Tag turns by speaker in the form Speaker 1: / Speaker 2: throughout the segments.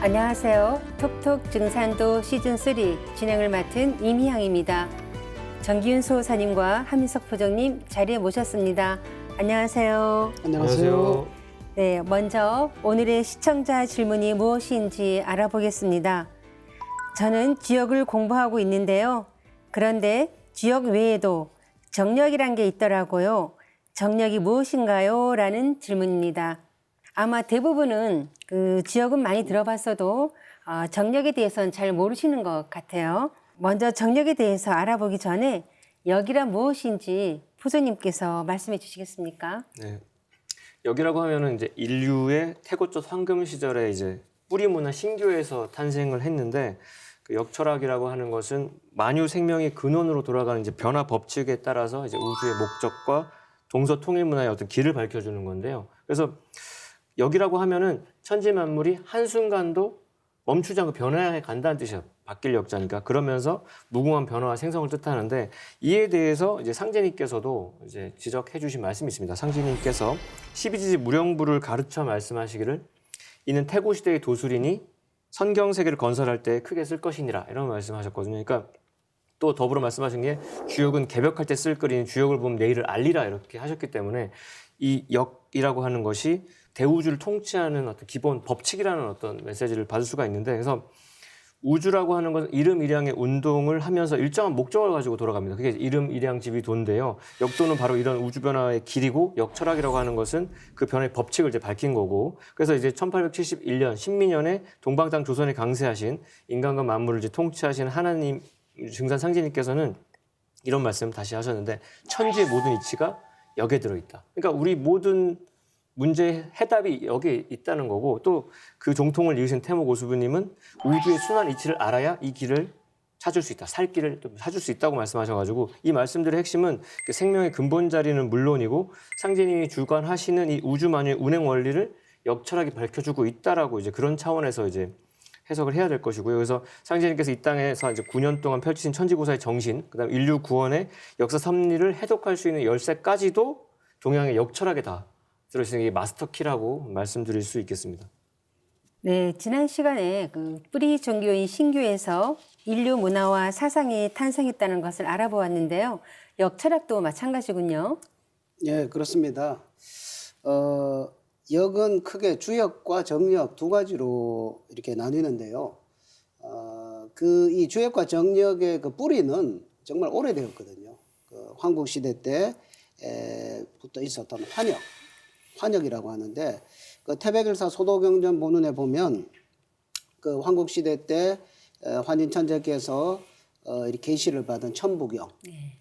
Speaker 1: 안녕하세요. 톡톡 증산도 시즌3 진행을 맡은 임희향입니다. 정기윤 소사님과 함인석 부장님 자리에 모셨습니다. 안녕하세요.
Speaker 2: 안녕하세요.
Speaker 1: 네, 먼저 오늘의 시청자 질문이 무엇인지 알아보겠습니다. 저는 지역을 공부하고 있는데요. 그런데 지역 외에도 정력이란 게 있더라고요. 정력이 무엇인가요? 라는 질문입니다. 아마 대부분은 그 지역은 많이 들어봤어도 정력에 대해서는 잘 모르시는 것 같아요. 먼저 정력에 대해서 알아보기 전에 역이란 무엇인지 부소님께서 말씀해 주시겠습니까?
Speaker 2: 네. 역이라고 하면은 이제 인류의 태고적 황금 시절에 이제 뿌리 문화 신교에서 탄생을 했는데 그 역철학이라고 하는 것은 만유 생명의 근원으로 돌아가는 이제 변화 법칙에 따라서 이제 우주의 목적과 동서 통일 문화의 어떤 길을 밝혀주는 건데요. 그래서 역이라고 하면은 천지 만물이 한순간도 멈추지 않고 변화해 간다는 뜻이에요. 바뀔 역자니까. 그러면서 무궁한 변화와 생성을 뜻하는데 이에 대해서 이제 상제님께서도 이제 지적해 주신 말씀이 있습니다. 상제님께서 12지지 무령부를 가르쳐 말씀하시기를 이는 태고 시대의 도술이니 선경 세계를 건설할 때 크게 쓸 것이니라 이런 말씀하셨거든요. 그러니까 또 더불어 말씀하신 게 주역은 개벽할 때 쓸 거리니 주역을 보면 내일을 알리라 이렇게 하셨기 때문에 이 역이라고 하는 것이 대우주를 통치하는 어떤 기본 법칙이라는 어떤 메시지를 받을 수가 있는데 그래서 우주라고 하는 것은 이름이량의 운동을 하면서 일정한 목적을 가지고 돌아갑니다. 그게 이름이량집이도인데요. 역도는 바로 이런 우주 변화의 길이고 역철학이라고 하는 것은 그 변화의 법칙을 이제 밝힌 거고 그래서 이제 1871년 신민년에 동방땅 조선에 강세하신 인간과 만물을 이제 통치하신 하나님 증산 상제님께서는 이런 말씀 다시 하셨는데 천지의 모든 이치가 역에 들어있다. 그러니까 우리 모든 문제의 해답이 여기에 있다는 거고 또 그 정통을 이으신 태모 고수부님은 우주의 순환 이치를 알아야 이 길을 찾을 수 있다. 살 길을 찾을 수 있다고 말씀하셔가지고 이 말씀들의 핵심은 생명의 근본 자리는 물론이고 상제님이 주관하시는 이 우주 만유의 운행 원리를 역철학이 밝혀주고 있다라고 이제 그런 차원에서 이제 해석을 해야 될 것이고요. 그래서 상제님께서 이 땅에서 이제 9년 동안 펼치신 천지고사의 정신, 그다음 인류 구원의 역사 섭리를 해독할 수 있는 열쇠까지도 동양의 역철학에 다 들어있는 게 마스터키라고 말씀드릴 수 있겠습니다.
Speaker 1: 네, 지난 시간에 그 뿌리 종교인 신교에서 인류 문화와 사상이 탄생했다는 것을 알아보았는데요. 역철학도 마찬가지군요.
Speaker 3: 예, 그렇습니다. 역은 크게 주역과 정역 두 가지로 이렇게 나뉘는데요. 이 주역과 정역의 그 뿌리는 정말 오래되었거든요. 그 황국 시대 때부터 있었던 환역이라고 하는데 그 태백일사 소도경전 본문에 보면 그 황국 시대 때 환인천재께서 이렇게 계시를 받은 천부경,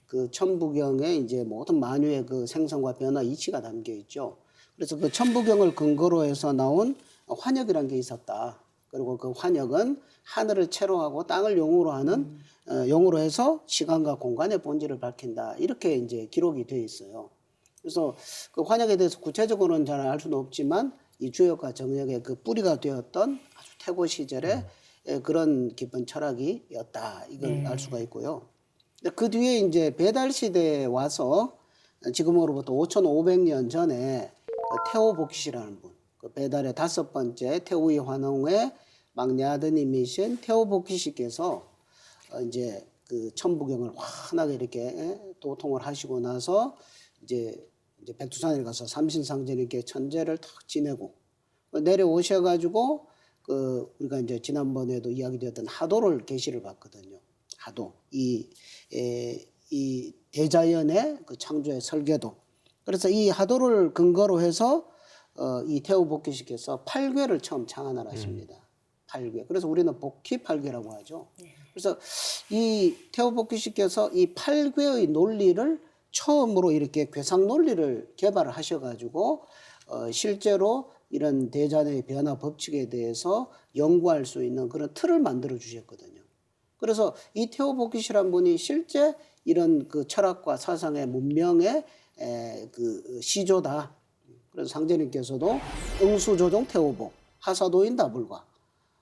Speaker 3: 그 천부경에 이제 모든 만유의 그 생성과 변화 이치가 담겨 있죠. 그래서 그 천부경을 근거로 해서 나온 환역이라는 게 있었다. 그리고 그 환역은 하늘을 채로하고 땅을 용으로 하는 용으로 해서 시간과 공간의 본질을 밝힌다. 이렇게 이제 기록이 되어 있어요. 그래서 그 환역에 대해서 구체적으로는 잘 알 수는 없지만 이 주역과 정역의 그 뿌리가 되었던 아주 태고 시절의 그런 깊은 철학이었다. 이걸 알 수가 있고요. 그 뒤에 이제 배달 시대에 와서 지금으로부터 5,500년 전에 그 태오복시라는 분, 그 배달의 5번째 태우의 환웅의 막내 아드님이신 태오복시께서 이제 그 천부경을 환하게 이렇게 도통을 하시고 나서 이제 백두산에 가서 삼신상제님께 천제를 탁 지내고 내려오셔가지고 그 우리가 이제 지난번에도 이야기되었던 하도를 계시를 받거든요. 하도 이 대자연의 그 창조의 설계도. 그래서 이 하도를 근거로 해서 이 태우복기씨께서 8괴를 처음 창안을 하십니다. 8괴. 그래서 우리는 복희 8괴라고 하죠. 그래서 이 태우복기씨께서 이 8괴의 논리를 처음으로 이렇게 괴상 논리를 개발을 하셔가지고 실제로 이런 대자연의 변화 법칙에 대해서 연구할 수 있는 그런 틀을 만들어 주셨거든요. 그래서 이 태오복기시란 분이 실제 이런 그 철학과 사상의 문명의 그 시조다. 그래서 상제님께서도 응수조종 태오복, 하사도인 다불과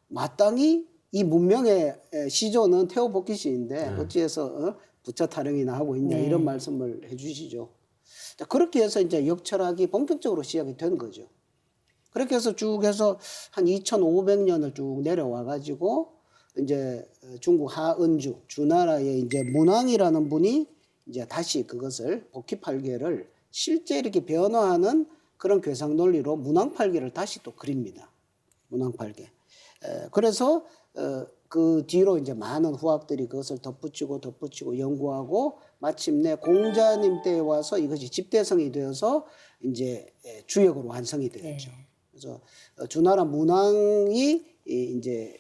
Speaker 3: 마땅히 이 문명의 시조는 태오복기시인데 어찌해서 부처 타령이나 하고 있냐 이런 말씀을 해주시죠. 그렇게 해서 이제 역철학이 본격적으로 시작이 된 거죠. 그렇게 해서 쭉 해서 한 2,500년을 쭉 내려와 가지고 이제 중국 하은주 주나라의 이제 문왕이라는 분이 이제 다시 그것을 복희팔계를 실제 이렇게 변화하는 그런 괴상 논리로 문왕팔계를 다시 또 그립니다. 문왕팔계. 그래서 그 뒤로 이제 많은 후학들이 그것을 덧붙이고 연구하고 마침내 공자님 때에 와서 이것이 집대성이 되어서 이제 주역으로 완성이 되었죠. 그래서 주나라 문왕이 이제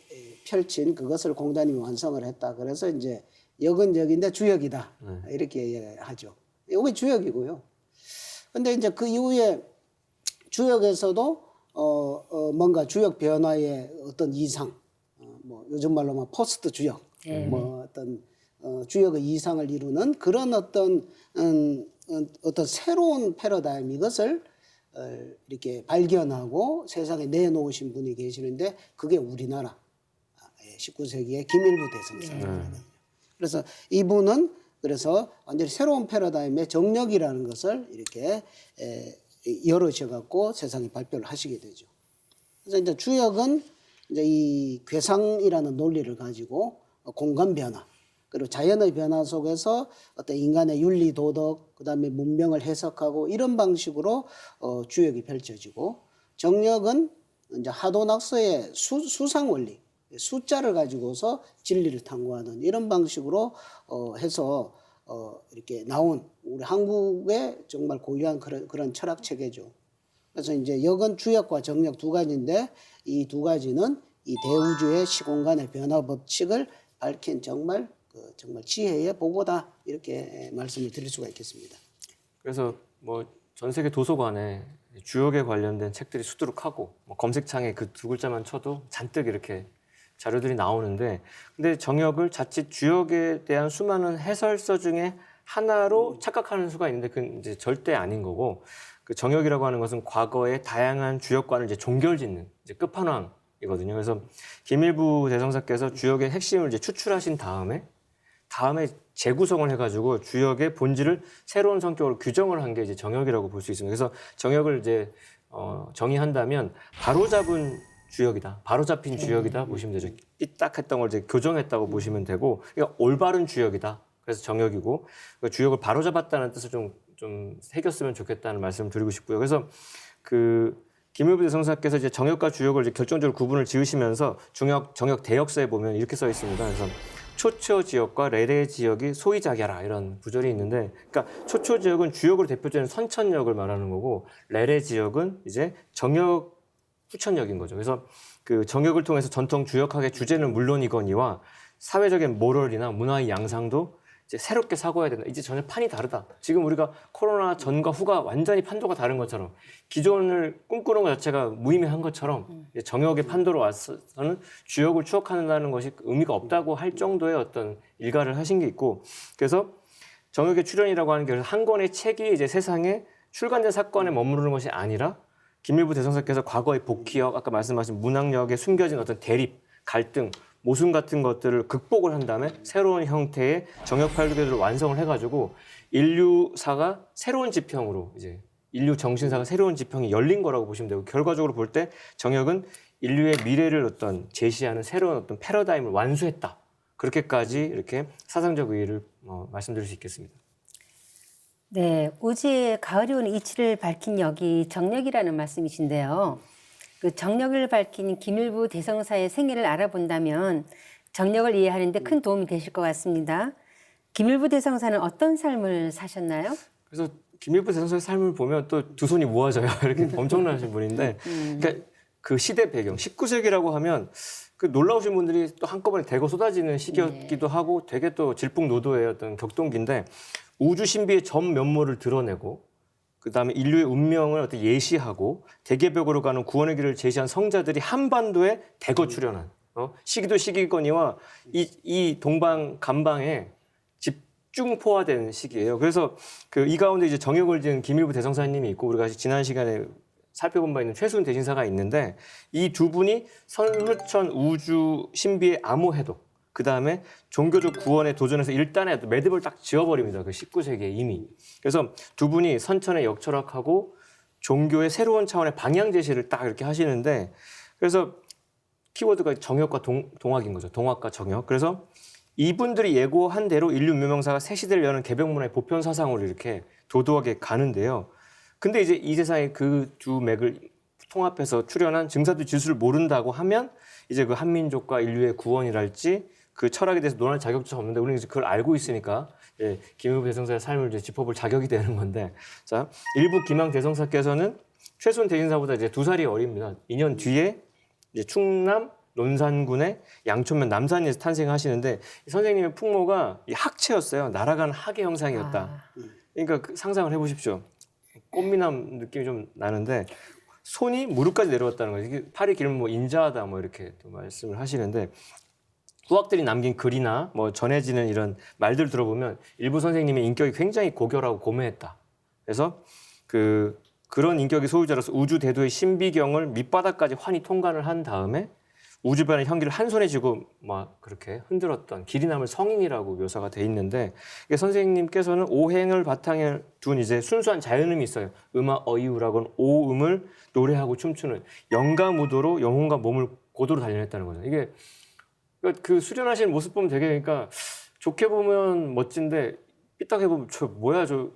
Speaker 3: 펼친 그것을 공자님이 완성을 했다. 그래서 이제 역은 역인데 주역이다. 이렇게 하죠. 이게 주역이고요. 근데 이제 그 이후에 주역에서도 뭔가 주역 변화의 어떤 이상, 뭐 요즘 말로 막 포스트 주역, 뭐 어떤 주역의 이상을 이루는 그런 어떤 새로운 패러다임 이것을 이렇게 발견하고 세상에 내놓으신 분이 계시는데 그게 우리나라 19세기의 김일부 대성사거든요. 그래서 이분은 그래서 완전히 새로운 패러다임의 정력이라는 것을 이렇게 열으셔갖고 세상에 발표를 하시게 되죠. 그래서 이제 주역은 이제 이 괴상이라는 논리를 가지고 공간 변화, 그리고 자연의 변화 속에서 어떤 인간의 윤리 도덕, 그다음에 문명을 해석하고 이런 방식으로 주역이 펼쳐지고, 정력은 이제 하도낙서의 수상 원리, 숫자를 가지고서 진리를 탐구하는 이런 방식으로 해서 이렇게 나온 우리 한국의 정말 고유한 그런 철학 체계죠. 그래서 이제 역은 주역과 정력 두 가지인데 이 두 가지는 이 대우주의 시공간의 변화 법칙을 밝힌 정말 지혜의 보고다, 이렇게 말씀을 드릴 수가 있겠습니다.
Speaker 2: 그래서 뭐 전 세계 도서관에 주역에 관련된 책들이 수두룩하고 뭐 검색창에 그 두 글자만 쳐도 잔뜩 이렇게 자료들이 나오는데, 근데 정역을 자칫 주역에 대한 수많은 해설서 중에 하나로 착각하는 수가 있는데 그건 이제 절대 아닌 거고, 그 정역이라고 하는 것은 과거의 다양한 주역관을 이제 종결짓는 이제 끝판왕이거든요. 그래서 김일부 대성사께서 주역의 핵심을 이제 추출하신 다음에 재구성을 해가지고 주역의 본질을 새로운 성격으로 규정을 한 게 이제 정역이라고 볼 수 있습니다. 그래서 정역을 이제 정의한다면 바로잡은 주역이다, 바로잡힌 주역이다 보시면 되죠. 삐딱했던 걸 이제 교정했다고 보시면 되고, 그러니까 올바른 주역이다. 그래서 정역이고, 그러니까 주역을 바로잡았다는 뜻을 좀 새겼으면 좋겠다는 말씀을 드리고 싶고요. 그래서 그 김일부 대성사께서 이제 정역과 주역을 이제 결정적으로 구분을 지으시면서 정역 대역서에 보면 이렇게 써 있습니다. 그래서 초초 지역과 레레 지역이 소이작야라, 이런 구절이 있는데, 그러니까 초초 지역은 주역으로 대표되는 선천역을 말하는 거고, 레레 지역은 이제 정역 후천역인 거죠. 그래서 그 정역을 통해서 전통 주역학의 주제는 물론이거니와 사회적인 모럴이나 문화의 양상도 이제 새롭게 사고해야 된다. 이제 전혀 판이 다르다. 지금 우리가 코로나 전과 후가 완전히 판도가 다른 것처럼, 기존을 꿈꾸는 것 자체가 무의미한 것처럼 이제 정역의 판도로 와서는 주역을 추억한다는 것이 의미가 없다고 할 정도의 어떤 일가를 하신 게 있고, 그래서 정역의 출현이라고 하는 게 한 권의 책이 이제 세상에 출간된 사건에 머무르는 것이 아니라 김일부 대성사께서 과거의 복희역, 아까 말씀하신 문학력에 숨겨진 어떤 대립, 갈등, 모순 같은 것들을 극복을 한 다음에 새로운 형태의 정역 팔계를 완성을 해가지고 인류사가 새로운 지평으로, 이제 인류 정신사가 새로운 지평이 열린 거라고 보시면 되고, 결과적으로 볼 때 정역은 인류의 미래를 어떤 제시하는 새로운 어떤 패러다임을 완수했다. 그렇게까지 이렇게 사상적 의의를 말씀드릴 수 있겠습니다.
Speaker 1: 네, 오지의 가을이 오는 이치를 밝힌 역이 정역이라는 말씀이신데요. 그 정역을 밝힌 김일부 대성사의 생애를 알아본다면 정역을 이해하는 데 큰 도움이 되실 것 같습니다. 김일부 대성사는 어떤 삶을 사셨나요?
Speaker 2: 그래서 김일부 대성사의 삶을 보면 또 두 손이 모아져요. 이렇게 엄청나신 분인데, 그러니까 그 시대 배경, 19세기라고 하면 그 놀라우신 분들이 또 한꺼번에 대거 쏟아지는 시기였기도 하고, 되게 또 질풍노도의 어떤 격동기인데, 우주 신비의 전 면모를 드러내고, 그다음에 인류의 운명을 어떻게 예시하고 대개벽으로 가는 구원의 길을 제시한 성자들이 한반도에 대거 출현한 시기도 시기거니와 이 동방 간방에 집중포화된 시기예요. 그래서 그 이 가운데 이제 정역을 지은 김일부 대성사님이 있고, 우리가 지난 시간에 살펴본 바 있는 최순 대신사가 있는데, 이 두 분이 선루천 우주 신비의 암호해독, 그 다음에 종교적 구원에 도전해서 일단에 매듭을 딱 지어버립니다. 그 19세기에 이미. 그래서 두 분이 선천의 역철학하고 종교의 새로운 차원의 방향 제시를 딱 이렇게 하시는데 그래서 키워드가 정역과 동학인 거죠. 동학과 정역. 그래서 이분들이 예고한 대로 인류 묘명사가 새 시대를 여는 개벽문화의 보편 사상으로 이렇게 도도하게 가는데요. 근데 이제 이 세상의 그 두 맥을 통합해서 출현한 증사도 지수를 모른다고 하면 이제 그 한민족과 인류의 구원이랄지 그 철학에 대해서 논할 자격조차 없는데 우리는 이제 그걸 알고 있으니까 김일부 대성사의 삶을 이제 짚어볼 자격이 되는 건데 자 일부 김항 대성사께서는 최순 대신사보다 이제 2살이 어립니다. 2년 뒤에 이제 충남 논산군의 양촌면 남산에서 탄생하시는데 선생님의 풍모가 이 학체였어요. 날아가는 학의 형상이었다. 그러니까 상상을 해보십시오. 꽃미남 느낌이 좀 나는데 손이 무릎까지 내려왔다는 거죠. 이게 팔이 길면 뭐 인자하다 뭐 이렇게 또 말씀을 하시는데 후학들이 남긴 글이나 뭐 전해지는 이런 말들 들어보면 일부 선생님의 인격이 굉장히 고결하고 고매했다. 그래서 그런 인격의 소유자로서 우주 대도의 신비경을 밑바닥까지 환히 통관을 한 다음에 우주변의 향기를 한 손에 쥐고 막 그렇게 흔들었던 길이 남을 성인이라고 묘사가 돼 있는데 선생님께서는 오행을 바탕에 둔 이제 순수한 자연음이 있어요. 음아 어이우라고는 오음을 노래하고 춤추는 영가무도로 영혼과 몸을 고도로 단련했다는 거죠. 이게 그 수련하시는 모습 보면 되게 그러니까 좋게 보면 멋진데 삐딱해 보면 저 뭐야 저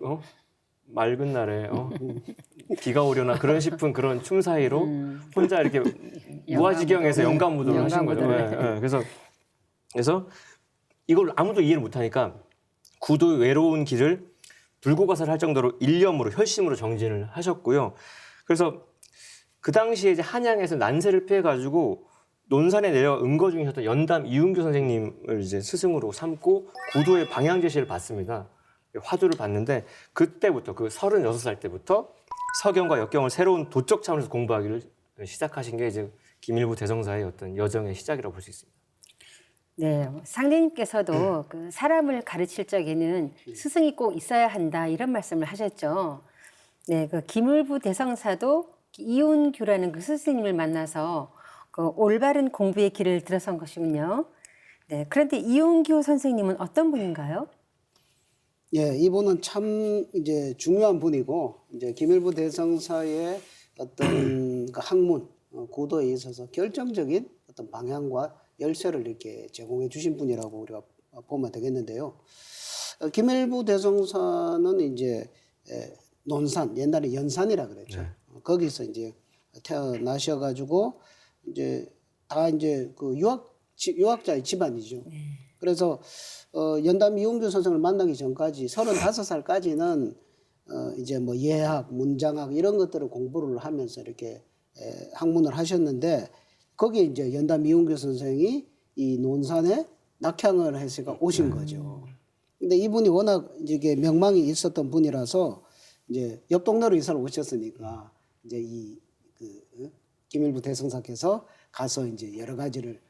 Speaker 2: 맑은 날에 비가 오려나 그런 싶은 그런 춤 사이로 혼자 이렇게 무아지경에서 영감무도를 하신 거죠. 네. 그래서 이걸 아무도 이해를 못하니까 구도의 외로운 길을 불고 가사를 할 정도로 일념으로 혈심으로 정진을 하셨고요. 그래서 그 당시에 이제 한양에서 난세를 피해가지고 논산에 내려 응거 중이셨던 연담 이은규 선생님을 이제 스승으로 삼고 구도의 방향 제시를 받습니다. 화두를 봤는데 그때부터 그 36살 때부터 서경과 역경을 새로운 도적 차원에서 공부하기를 시작하신 게 이제 김일부 대성사의 어떤 여정의 시작이라고 볼 수 있습니다.
Speaker 1: 네, 상대님께서도 그 사람을 가르칠 적에는 스승이 꼭 있어야 한다 이런 말씀을 하셨죠. 네, 그 김일부 대성사도 이온규라는 그 스승님을 만나서 그 올바른 공부의 길을 들어선 것이군요. 네, 그런데 이온규 선생님은 어떤 분인가요?
Speaker 3: 예, 이분은 참 이제 중요한 분이고 이제 김일부 대성사의 어떤 그 학문 구도에 있어서 결정적인 어떤 방향과 열쇠를 이렇게 제공해 주신 분이라고 우리가 보면 되겠는데요. 김일부 대성사는 이제 논산 옛날에 연산이라 그랬죠.
Speaker 2: 네.
Speaker 3: 거기서 이제 태어나셔가지고 이제 다 이제 그 유학자의 집안이죠. 그래서 연담 이용규 선생을 만나기 전까지 35살까지는 이제 뭐 예학, 문장학 이런 것들을 공부를 하면서 이렇게 학문을 하셨는데 거기에 이제 연담 이용규 선생이 이 논산에 낙향을 했으니까 오신 거죠. 근데 이분이 워낙 이게 명망이 있었던 분이라서 이제 옆 동네로 이사를 오셨으니까 이제 김일부 대성사께서 가서 이제 여러 가지를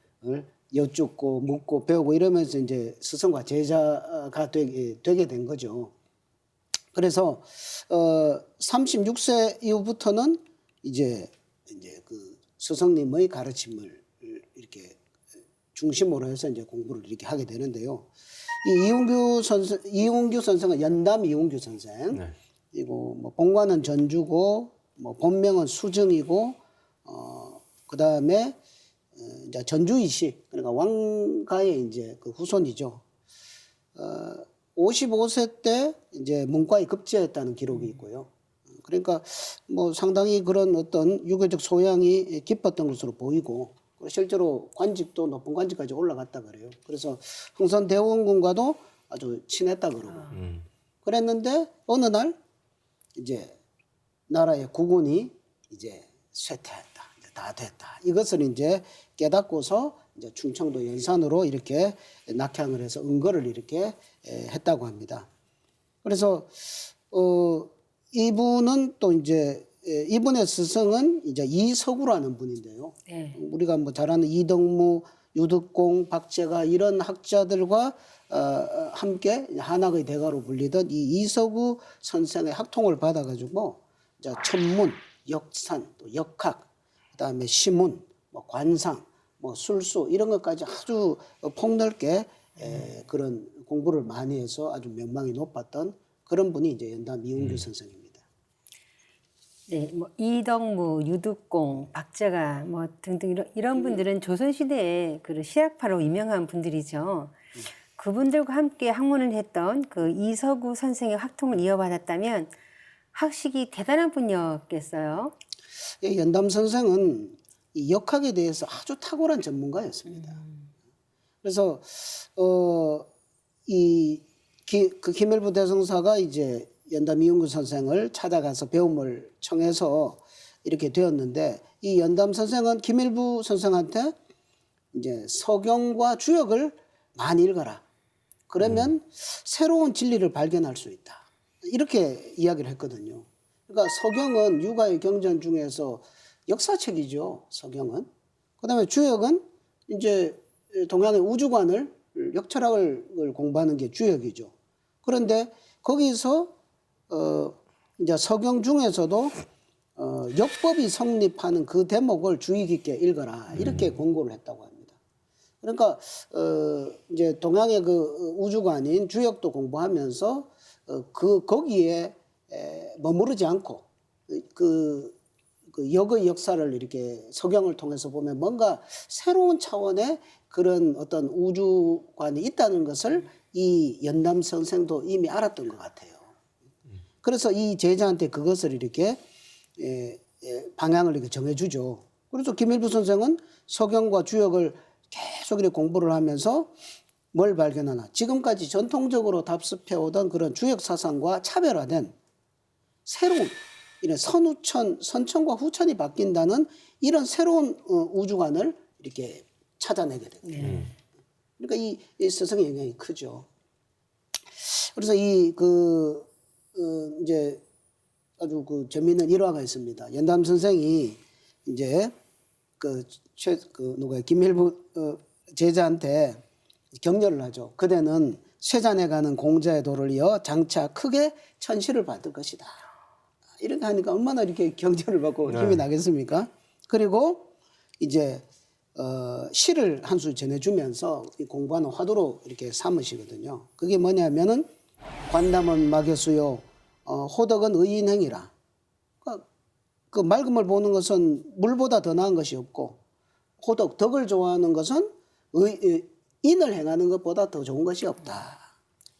Speaker 3: 여쭙고 묻고 배우고 이러면서 이제 스승과 제자가 되게 된 거죠. 그래서 36세 이후부터는 이제 그 스승님의 가르침을 이렇게 중심으로 해서 이제 공부를 이렇게 하게 되는데요. 이 이용규 선생은 연담 이용규 선생.
Speaker 2: 네.
Speaker 3: 그리고 뭐 본관은 전주고 뭐 본명은 수정이고 그다음에 이제 전주이시 그러니까 왕가의 이제 그 후손이죠. 55세 때 이제 문과에 급제했다는 기록이 있고요. 그러니까 뭐 상당히 그런 어떤 유교적 소양이 깊었던 것으로 보이고 실제로 관직도 높은 관직까지 올라갔다 그래요. 그래서 흥선대원군과도 아주 친했다 그러고 그랬는데 어느 날 이제 나라의 국운이 이제 쇠퇴했다. 다 됐다. 이것을 이제 깨닫고서 이제 충청도 연산으로 이렇게 낙향을 해서 은거를 이렇게 했다고 합니다. 그래서 이분은 또 이제 이분의 스승은 이제 이석우라는 분인데요.
Speaker 1: 네.
Speaker 3: 우리가 뭐 잘 아는 이덕무, 유득공, 박제가 이런 학자들과 함께 한학의 대가로 불리던 이 이석우 선생의 학통을 받아가지고 이제 천문, 역산, 또 역학 그다음에 시문, 뭐 관상, 뭐 술수 이런 것까지 아주 폭넓게 그런 공부를 많이 해서 아주 명망이 높았던 그런 분이 이제 연담 이은규 선생입니다.
Speaker 1: 네, 뭐 이덕무, 유득공, 박자가 뭐 등등 이런 분들은 조선 시대에 그 시학파로 유명한 분들이죠. 그분들과 함께 학문을 했던 그 이서구 선생의 학통을 이어받았다면 학식이 대단한 분이었겠어요.
Speaker 3: 예, 연담 선생은 이 역학에 대해서 아주 탁월한 전문가였습니다. 그래서 그 김일부 대성사가 이제 연담 이윤구 선생을 찾아가서 배움을 청해서 이렇게 되었는데, 이 연담 선생은 김일부 선생한테 이제 서경과 주역을 많이 읽어라. 그러면 새로운 진리를 발견할 수 있다. 이렇게 이야기를 했거든요. 그러니까 서경은 육아의 경전 중에서 역사책이죠. 서경은. 그다음에 주역은 이제 동양의 우주관을 역철학을 공부하는 게 주역이죠. 그런데 거기서 이제 서경 중에서도 역법이 성립하는 그 대목을 주의 깊게 읽어라. 이렇게 권고를 했다고 합니다. 그러니까 이제 동양의 그 우주관인 주역도 공부하면서 거기에 머무르지 않고 그 역의 역사를 이렇게 서경을 통해서 보면 뭔가 새로운 차원의 그런 어떤 우주관이 있다는 것을 이 연담 선생도 이미 알았던 것 같아요. 그래서 이 제자한테 그것을 이렇게 방향을 이렇게 정해주죠. 그래서 김일부 선생은 서경과 주역을 계속 이렇게 공부를 하면서 뭘 발견하나? 지금까지 전통적으로 답습해오던 그런 주역 사상과 차별화된 새로운 이런 선천과 후천이 바뀐다는 이런 새로운 우주관을 이렇게 찾아내게 됩니다. 그러니까 이 스승의 영향이 크죠. 그래서 이제 아주 그 재미있는 일화가 있습니다. 연담 선생이 이제 김일부 제자한테 격려를 하죠. 그대는 쇠잔에 가는 공자의 도를 이어 장차 크게 천시를 받을 것이다. 이렇게 하니까 얼마나 이렇게 격려를 받고 힘이 나겠습니까? 그리고 이제 시를 한 수 전해주면서 공부하는 화두로 이렇게 삼으시거든요. 그게 뭐냐면은 관담은 막여수요, 호덕은 의인행이라. 그 맑음을 보는 것은 물보다 더 나은 것이 없고, 호덕, 덕을 좋아하는 것은 인을 행하는 것보다 더 좋은 것이 없다.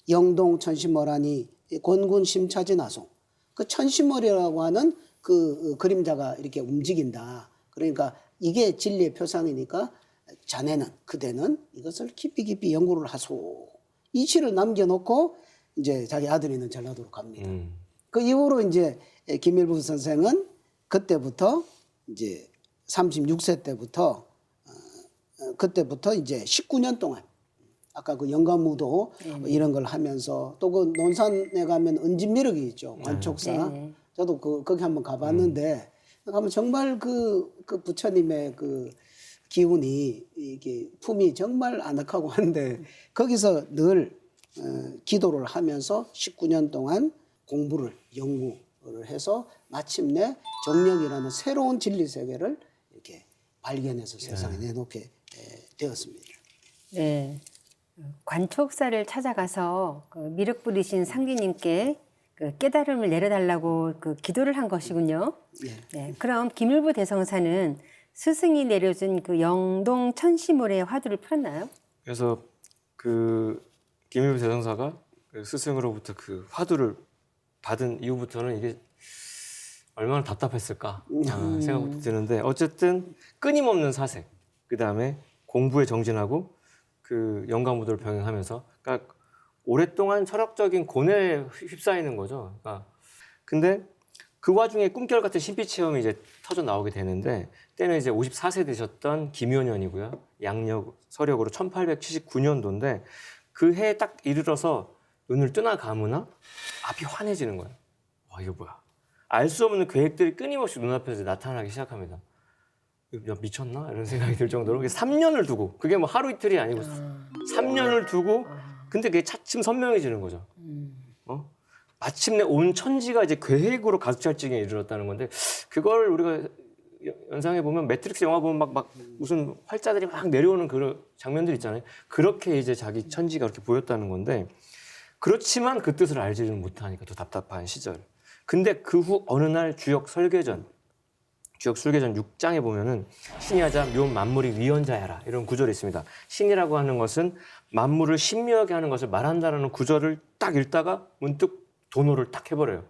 Speaker 3: 영동 천시머라니 권군 심차진하송. 그 천시머리라고 하는 그 그림자가 이렇게 움직인다. 그러니까 이게 진리의 표상이니까 자네는, 그대는 이것을 깊이 연구를 하소. 이 시를 남겨놓고 이제 자기 아들이는 전라도로 갑니다. 그 이후로 이제 김일부 선생은 그때부터 이제 36세 때부터 그때부터 이제 19년 동안 아까 그 영감무도 이런 걸 하면서 또 그 논산에 가면 은진미륵이 있죠. 관촉사. 저도 거기 한번 가봤는데 가면 정말 그 부처님의 그 기운이 이게 품이 정말 아늑하고 한데 거기서 늘 기도를 하면서 19년 동안 공부를 연구를 해서 마침내 정력이라는 새로운 진리 세계를 이렇게 발견해서 세상에 내놓게 되었습니다.
Speaker 1: 네. 관촉사를 찾아가서 그 미륵 부리신 상기님께 그 깨달음을 내려달라고 그 기도를 한 것이군요. 네. 그럼 김일부 대성사는 스승이 내려준 그 영동 천시물의 화두를 풀었나요?
Speaker 2: 그래서 그 김일부 대성사가 그 스승으로부터 그 화두를 받은 이후부터는 이게 얼마나 답답했을까 생각부터 드는데, 어쨌든 끊임없는 사색, 그 다음에 공부에 정진하고 그 영가무도를 병행하면서, 그러니까 오랫동안 철학적인 고뇌에 휩싸이는 거죠. 그러니까 근데 그 와중에 꿈결 같은 신비 체험이 이제 터져 나오게 되는데, 때는 이제 54세 되셨던 김효년이고요. 양력 서력으로 1879년도인데 그 해에 딱 이르러서 눈을 뜨나 감으나 앞이 환해지는 거예요. 와, 이거 뭐야? 알 수 없는 계획들이 끊임없이 눈앞에서 나타나기 시작합니다. 야, 미쳤나? 이런 생각이 들 정도로 3년을 두고, 그게 뭐 하루 이틀이 아니고 3년을 두고, 근데 그게 차츰 선명해지는 거죠. 마침내 온 천지가 이제 계획으로 가득 찰 지경에 이르렀다는 건데, 그걸 우리가 연상해 보면 매트릭스 영화 보면 막 무슨 활자들이 막 내려오는 그런 장면들 있잖아요. 그렇게 이제 자기 천지가 그렇게 보였다는 건데, 그렇지만 그 뜻을 알지는 못하니까 더 답답한 시절. 근데 그 후 어느 날 주역 술계전 6장에 보면은 신이 하자 묘 만물이 위헌자야라 이런 구절이 있습니다. 신이라고 하는 것은 만물을 신묘하게 하는 것을 말한다라는 구절을 딱 읽다가 문득 도노를 딱 해버려요.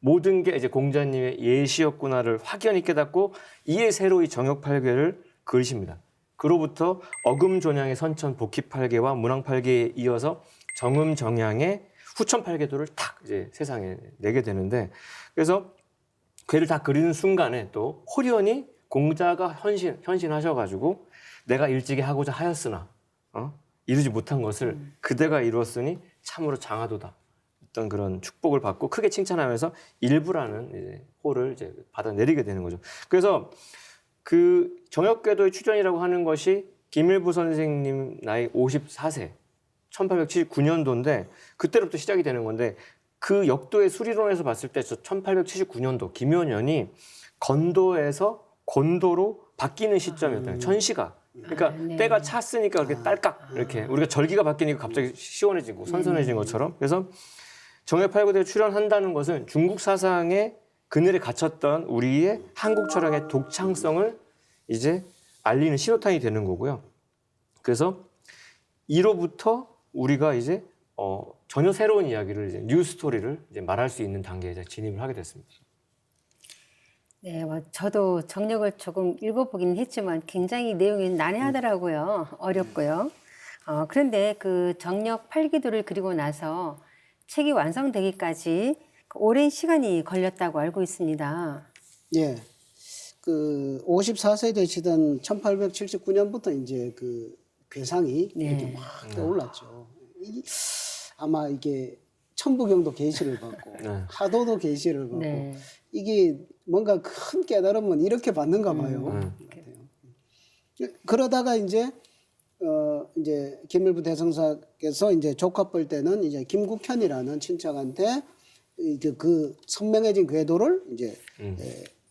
Speaker 2: 모든 게 이제 공자님의 예시였구나를 확연히 깨닫고 이에 새로 이 정역팔계를 그으십니다. 그로부터 어금존양의 선천 복희팔계와 문왕팔계에 이어서 정음정양의 후천팔계도를 딱 이제 세상에 내게 되는데, 그래서 괴를 다 그리는 순간에 또 호련히 공자가 현신하셔가지고 내가 일찍이 하고자 하였으나 이루지 못한 것을 그대가 이루었으니 참으로 장하도다. 어떤 그런 축복을 받고 크게 칭찬하면서 일부라는 이제 호를 이제 받아내리게 되는 거죠. 그래서 그 정역궤도의 추전이라고 하는 것이 김일부 선생님 나이 54세 1879년도인데 그때부터 시작이 되는 건데, 그 역도의 수리론에서 봤을 때 1879년도 김효년이 건도에서 곤도로 바뀌는 시점이었다. 천시가. 그러니까
Speaker 1: 네.
Speaker 2: 때가 찼으니까 그렇게 딸깍 이렇게 우리가 절기가 바뀌니까 갑자기 시원해지고 선선해진 것처럼. 그래서 정역팔계도에 출연한다는 것은 중국 사상의 그늘에 갇혔던 우리의 한국 철학의 독창성을 이제 알리는 신호탄이 되는 거고요. 그래서 이로부터 우리가 이제 전혀 새로운 이야기를 이제 뉴 스토리를 이제 말할 수 있는 단계에 이제 진입을 하게 됐습니다.
Speaker 1: 네, 저도 정력을 조금 읽어보긴 했지만 굉장히 내용이 난해하더라고요. 어렵고요. 그런데 그 정력 8기도를 그리고 나서 책이 완성되기까지 오랜 시간이 걸렸다고 알고 있습니다.
Speaker 3: 예. 그 54세 되시던 1879년부터 이제 그 괴상이
Speaker 1: 네.
Speaker 3: 이렇게 막 떠올랐죠. 아마 이게 천부경도 계시를 받고
Speaker 2: 네.
Speaker 3: 하도도 계시를 받고
Speaker 1: 네.
Speaker 3: 이게 뭔가 큰 깨달음은 이렇게 받는가 봐요. 그러다가 이제 김일부 대성사께서 이제 조카뻘 때는 이제 김국현이라는 친척한테 이제 그 선명해진 궤도를 이제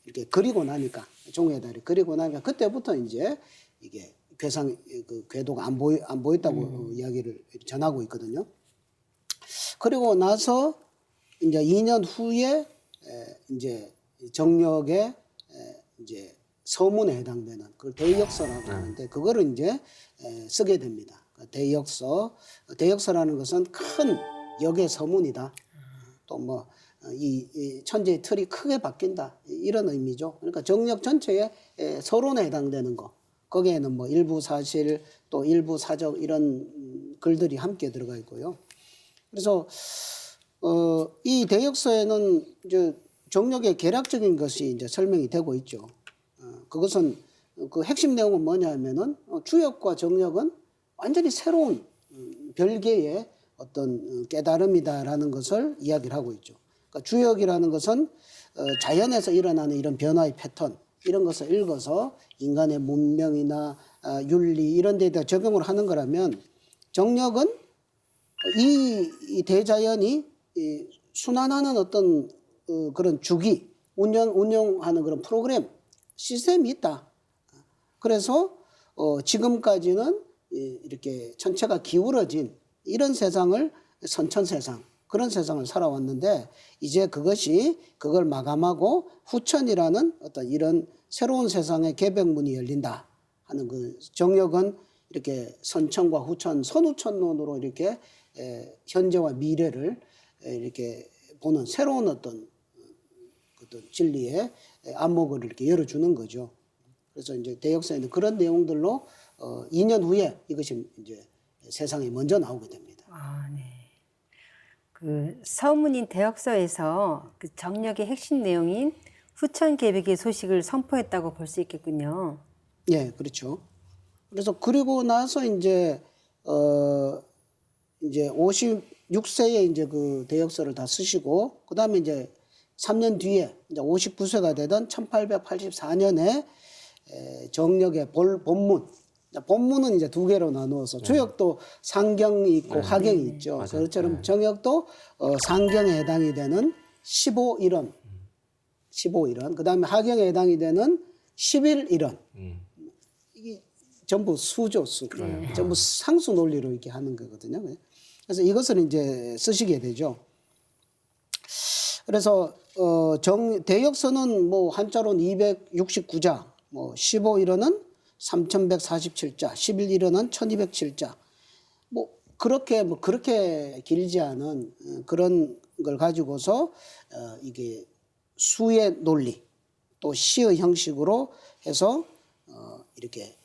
Speaker 3: 이렇게 그리고 나니까 종에다리 그리고 나니까 그때부터 이제 이게 괴상 그 궤도가 안 보였다고 이야기를 전하고 있거든요. 그리고 나서 이제 2년 후에 이제 정력의 이제 서문에 해당되는 그 대역서라고 하는데 그거를 이제 쓰게 됩니다. 대역서라는 것은 큰 역의 서문이다. 또 뭐 이 천재의 틀이 크게 바뀐다 이런 의미죠. 그러니까 정력 전체의 서론에 해당되는 거. 거기에는 뭐 일부 사실 또 일부 사적 이런 글들이 함께 들어가 있고요. 그래서 이 대역서에는 이제 정력의 계략적인 것이 이제 설명이 되고 있죠. 그것은 그 핵심 내용은 뭐냐면은 주역과 정력은 완전히 새로운 별개의 어떤 깨달음이다라는 것을 이야기를 하고 있죠. 그러니까 주역이라는 것은 자연에서 일어나는 이런 변화의 패턴 이런 것을 읽어서 인간의 문명이나 윤리 이런 데다 적용을 하는 거라면, 정력은 이 대자연이 순환하는 어떤 그런 주기 운영하는 그런 프로그램 시스템이 있다. 그래서 지금까지는 이렇게 전체가 기울어진 이런 세상을 선천세상 그런 세상을 살아왔는데 이제 그걸 마감하고 후천이라는 어떤 이런 새로운 세상의 개벽문이 열린다 하는 그 정력은 이렇게 선천과 후천, 선후천론으로 이렇게 현재와 미래를 이렇게 보는 새로운 어떤 진리의 안목을 이렇게 열어주는 거죠. 그래서 이제 대역사에는 그런 내용들로 2년 후에 이것이 이제 세상에 먼저 나오게 됩니다.
Speaker 1: 네. 그 서문인 대역서에서 그 정력의 핵심 내용인 후천 계백의 소식을 선포했다고 볼 수 있겠군요.
Speaker 3: 예, 그렇죠. 그래서 그리고 나서 이제 56세에 이제 그 대역서를 다 쓰시고 그다음에 이제 3년 뒤에 이제 59세가 되던 1884년에 정력의 본문은 이제 두 개로 나누어서 주역도 상경이 있고 하경이 있죠.
Speaker 2: 맞아요.
Speaker 3: 그것처럼 정역도 상경에 해당이 되는 15일원, 그다음에 하경에 해당이 되는 11일원. 이게 전부 수죠, 수. 전부 상수 논리로 이렇게 하는 거거든요. 그래서 이것을 이제 쓰시게 되죠. 그래서 대역선은 뭐 한자로는 269자, 뭐 15일원은 3147자, 11일원은 1207자. 그렇게 길지 않은 그런 걸 가지고서 이게 수의 논리 또 시의 형식으로 해서 이렇게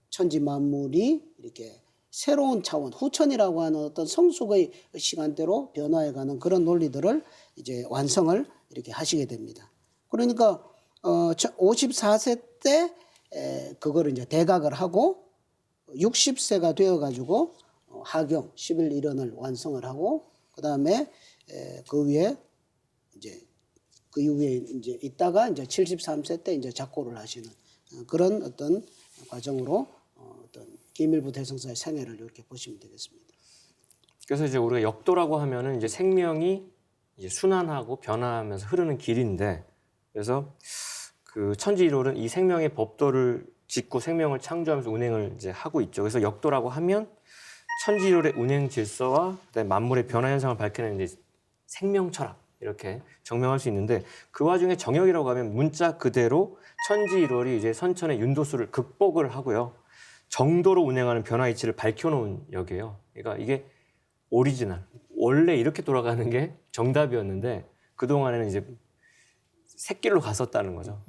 Speaker 3: 천지 만물이 이렇게 새로운 차원, 후천이라고 하는 어떤 성숙의 시간대로 변화해가는 그런 논리들을 이제 완성을 이렇게 하시게 됩니다. 그러니까 54세 때 그거를 이제 대각을 하고 60세가 되어가지고 하경 11일원을 완성을 하고 그다음에 그 위에 그 이후에 이제 있다가 이제 73세 때 이제 작고를 하시는 그런 어떤 과정으로 어떤 기밀부 대성사의 생애를 이렇게 보시면 되겠습니다.
Speaker 2: 그래서 이제 우리가 역도라고 하면은 이제 생명이 이제 순환하고 변화하면서 흐르는 길인데, 그래서 그 천지일월은 이 생명의 법도를 짓고 생명을 창조하면서 운행을 이제 하고 있죠. 그래서 역도라고 하면 천지일월의 운행 질서와 그다음에 만물의 변화 현상을 밝혀내는 이제 생명 철학 이렇게 정명할 수 있는데, 그 와중에 정역이라고 하면 문자 그대로 천지일월이 이제 선천의 윤도수를 극복을 하고요. 정도로 운행하는 변화 이치를 밝혀놓은 역이에요. 그러니까 이게 오리지널, 원래 이렇게 돌아가는 게 정답이었는데 그동안에는 이제 새길로 갔었다는 거죠.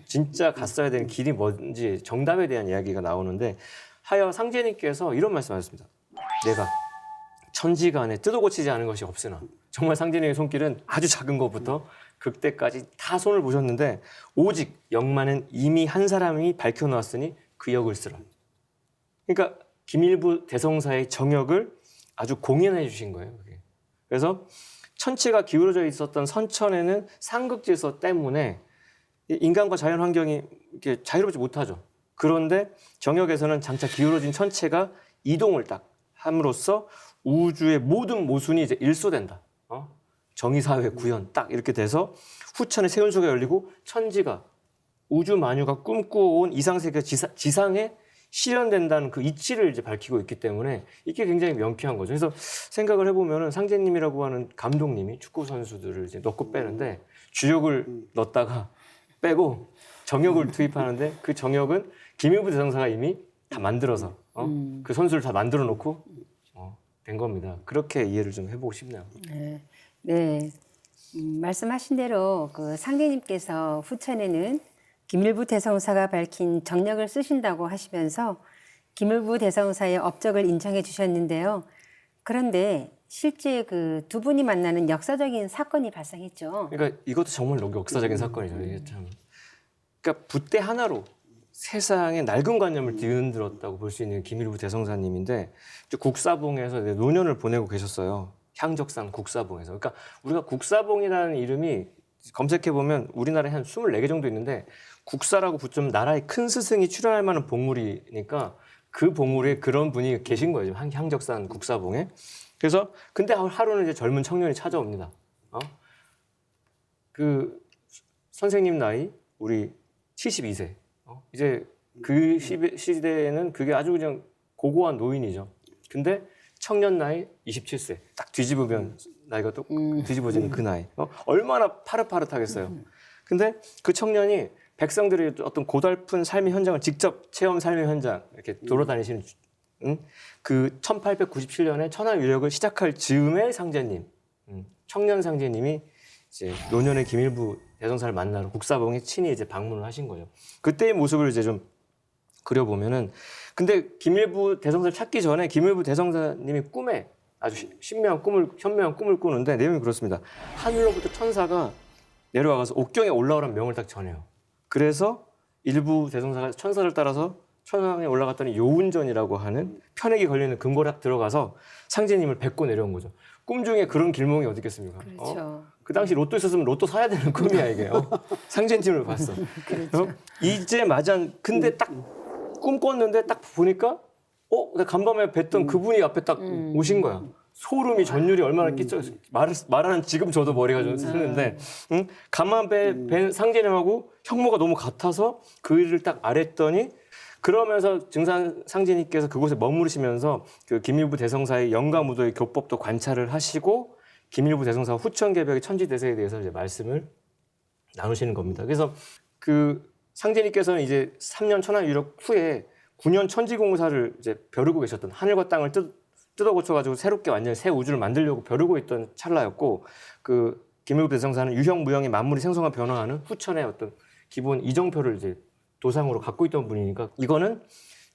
Speaker 2: 진짜 갔어야 되는 길이 뭔지 정답에 대한 이야기가 나오는데, 하여 상제님께서 이런 말씀하셨습니다. 내가 천지간에 뜯어 고치지 않은 것이 없으나, 정말 상제님의 손길은 아주 작은 것부터 극대까지 다 손을 보셨는데, 오직 역만은 이미 한 사람이 밝혀놓았으니 그 역을 쓰라. 그러니까 기밀부 대성사의 정역을 아주 공연해 주신 거예요. 그게. 그래서 천체가 기울어져 있었던 선천에는 상극질서 때문에 인간과 자연 환경이 이렇게 자유롭지 못하죠. 그런데 정역에서는 장차 기울어진 천체가 이동을 딱 함으로써 우주의 모든 모순이 이제 일소된다. 정의사회 구현 딱 이렇게 돼서 후천의 세운수가 열리고 천지가 우주 만유가 꿈꾸어온 이상세계가 지상에 실현된다는 그 이치를 이제 밝히고 있기 때문에 이게 굉장히 명쾌한 거죠. 그래서 생각을 해보면은 상제님이라고 하는 감독님이 축구 선수들을 이제 넣고 빼는데 주역을 넣었다가 빼고 정역을 투입하는데, 그 정역은 기밀부 대성사가 이미 다 만들어서 그 선수를 다 만들어 놓고 된 겁니다. 그렇게 이해를 좀 해보고 싶네요.
Speaker 1: 네. 말씀하신 대로 그 상제님께서 후천에는 기밀부 대성사가 밝힌 정역을 쓰신다고 하시면서 기밀부 대성사의 업적을 인정해 주셨는데요. 그런데 실제 그 두 분이 만나는 역사적인 사건이 발생했죠.
Speaker 2: 그러니까 이것도 정말 역사적인 사건이죠. 이게 참. 그러니까 붓대 하나로 세상에 낡은 관념을 뒤흔들었다고 볼 수 있는 기밀부 대성사님인데, 국사봉에서 노년을 보내고 계셨어요. 향적산 국사봉에서. 그러니까 우리가 국사봉이라는 이름이 검색해 보면 우리나라에 한 24개 정도 있는데, 국사라고 붙으면 나라의 큰 스승이 출연할 만한 봉우리니까 그 봉우리에 그런 분이 계신 거예요. 향적산 국사봉에. 그래서 근데 하루는 이제 젊은 청년이 찾아옵니다. 그 선생님 나이 우리 72세. 이제 그 시대에는 그게 아주 그냥 고고한 노인이죠. 근데 청년 나이 27세. 딱 뒤집으면 나이가 또 뒤집어지는 그 나이. 얼마나 파릇파릇하겠어요. 근데 그 청년이 백성들의 어떤 고달픈 삶의 현장을 직접 체험 삶의 현장 이렇게 돌아다니시는 그 1897년에 천하유력을 시작할 즈음의 상제님, 청년 상제님이 이제 노년의 기밀부 대성사를 만나러 국사봉에 친히 이제 방문을 하신 거죠. 그때의 모습을 이제 좀 그려보면은, 근데 기밀부 대성사를 찾기 전에 기밀부 대성사님이 꿈에 아주 현명한 꿈을 꾸는데 내용이 그렇습니다. 하늘로부터 천사가 내려와서 옥경에 올라오라는 명을 딱 전해요. 그래서 일부 대성사가 천사를 따라서 천왕에 올라갔더니 요운전이라고 하는 편액이 걸리는 금고에 들어가서 상제님을 뵙고 내려온 거죠. 꿈 중에 그런 길몽이 어디 있겠습니까?
Speaker 1: 그렇죠.
Speaker 2: 그 당시 로또 있었으면 로또 사야 되는 꿈이야 이게. 상제님을 봤어.
Speaker 1: 그렇죠.
Speaker 2: 이제 마장 근데 딱 꿈 꿨는데 딱 보니까 나 간밤에 뵀던 그분이 앞에 딱 오신 거야. 소름이 전율이 얼마나 끼쳐. 말하는 지금 저도 머리가 좀 쓰는데, 가만히 뵌 상제님하고 형모가 너무 같아서 그 일을 딱 아랬더니, 그러면서 증산 상제님께서 그곳에 머무르시면서 그 기밀부 대성사의 영가무도의 교법도 관찰을 하시고 김일부 대성사 후천개벽의 천지대세에 대해서 이제 말씀을 나누시는 겁니다. 그래서 그 상제님께서는 이제 3년 천안 유력 후에 9년 천지공사를 이제 벼르고 계셨던 하늘과 땅을 뜯어 고쳐가지고 새롭게 완전히 새 우주를 만들려고 벼르고 있던 찰나였고 그 김일부 대성사는 유형 무형의 만물이 생성한 변화하는 후천의 어떤 기본 이정표를 이제 도상으로 갖고 있던 분이니까 이거는